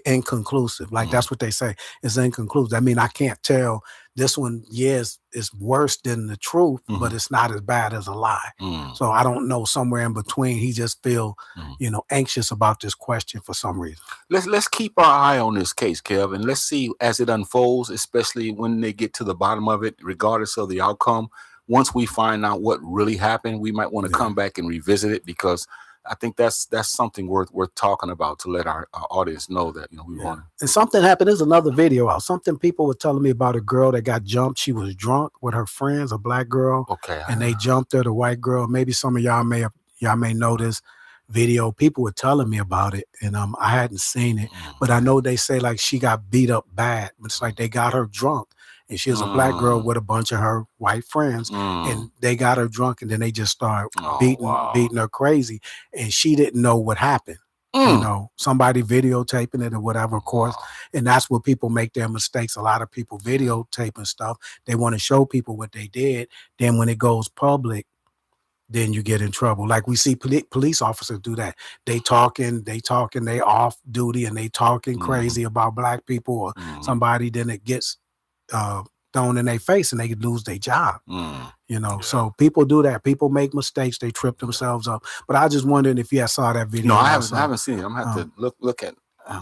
[SPEAKER 1] inconclusive. Like, that's what they say. It's inconclusive. I mean, I can't tell this one, yes, it's worse than the truth, but it's not as bad as a lie. So I don't know, somewhere in between, he just feel, you know, anxious about this question for some reason.
[SPEAKER 3] Let's keep our eye on this case, Kev, and let's see as it unfolds, especially when they get to the bottom of it, regardless of the outcome. Once we find out what really happened, we might want to come back and revisit it, because I think that's something worth talking about, to let our audience know that, you know, we want.
[SPEAKER 1] And something happened. There's another video out. Something people were telling me about a girl that got jumped. She was drunk with her friends, a black girl.
[SPEAKER 3] Okay.
[SPEAKER 1] And they jumped her, the white girl. Maybe some of y'all may know this video. People were telling me about it, and I hadn't seen it, but I know they say, like, she got beat up bad. It's like they got her drunk, and she was a black girl with a bunch of her white friends, and they got her drunk, and then they just started beating her crazy, and she didn't know what happened. You know, somebody videotaping it or whatever, of course, and that's where people make their mistakes. A lot of people videotaping stuff. They want to show people what they did. Then when it goes public, then you get in trouble. Like we see police officers do that. They talking, they off duty and they talking crazy about black people or somebody, then it gets thrown in their face and they could lose their job. You know, so people do that. People make mistakes. They trip themselves up. But I just wondering if you saw that video.
[SPEAKER 3] No, I haven't seen it. I'm gonna have to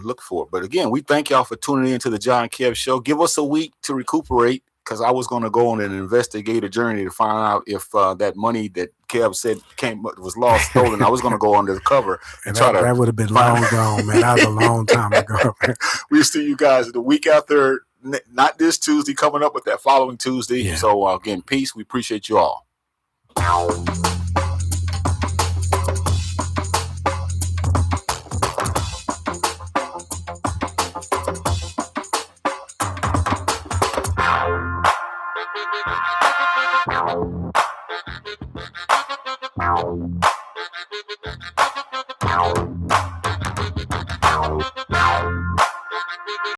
[SPEAKER 3] look for it. But again, we thank y'all for tuning in to the Jah and Kev show. Give us a week to recuperate, because I was going to go on an investigative journey to find out if that money that Kev said was lost, stolen. I was going to go under the cover and try to.
[SPEAKER 1] That would have been long gone, man. That was a long time ago.
[SPEAKER 3] We'll see you guys the week after, not this Tuesday, coming up with that following Tuesday. Yeah. So again, peace. We appreciate you all.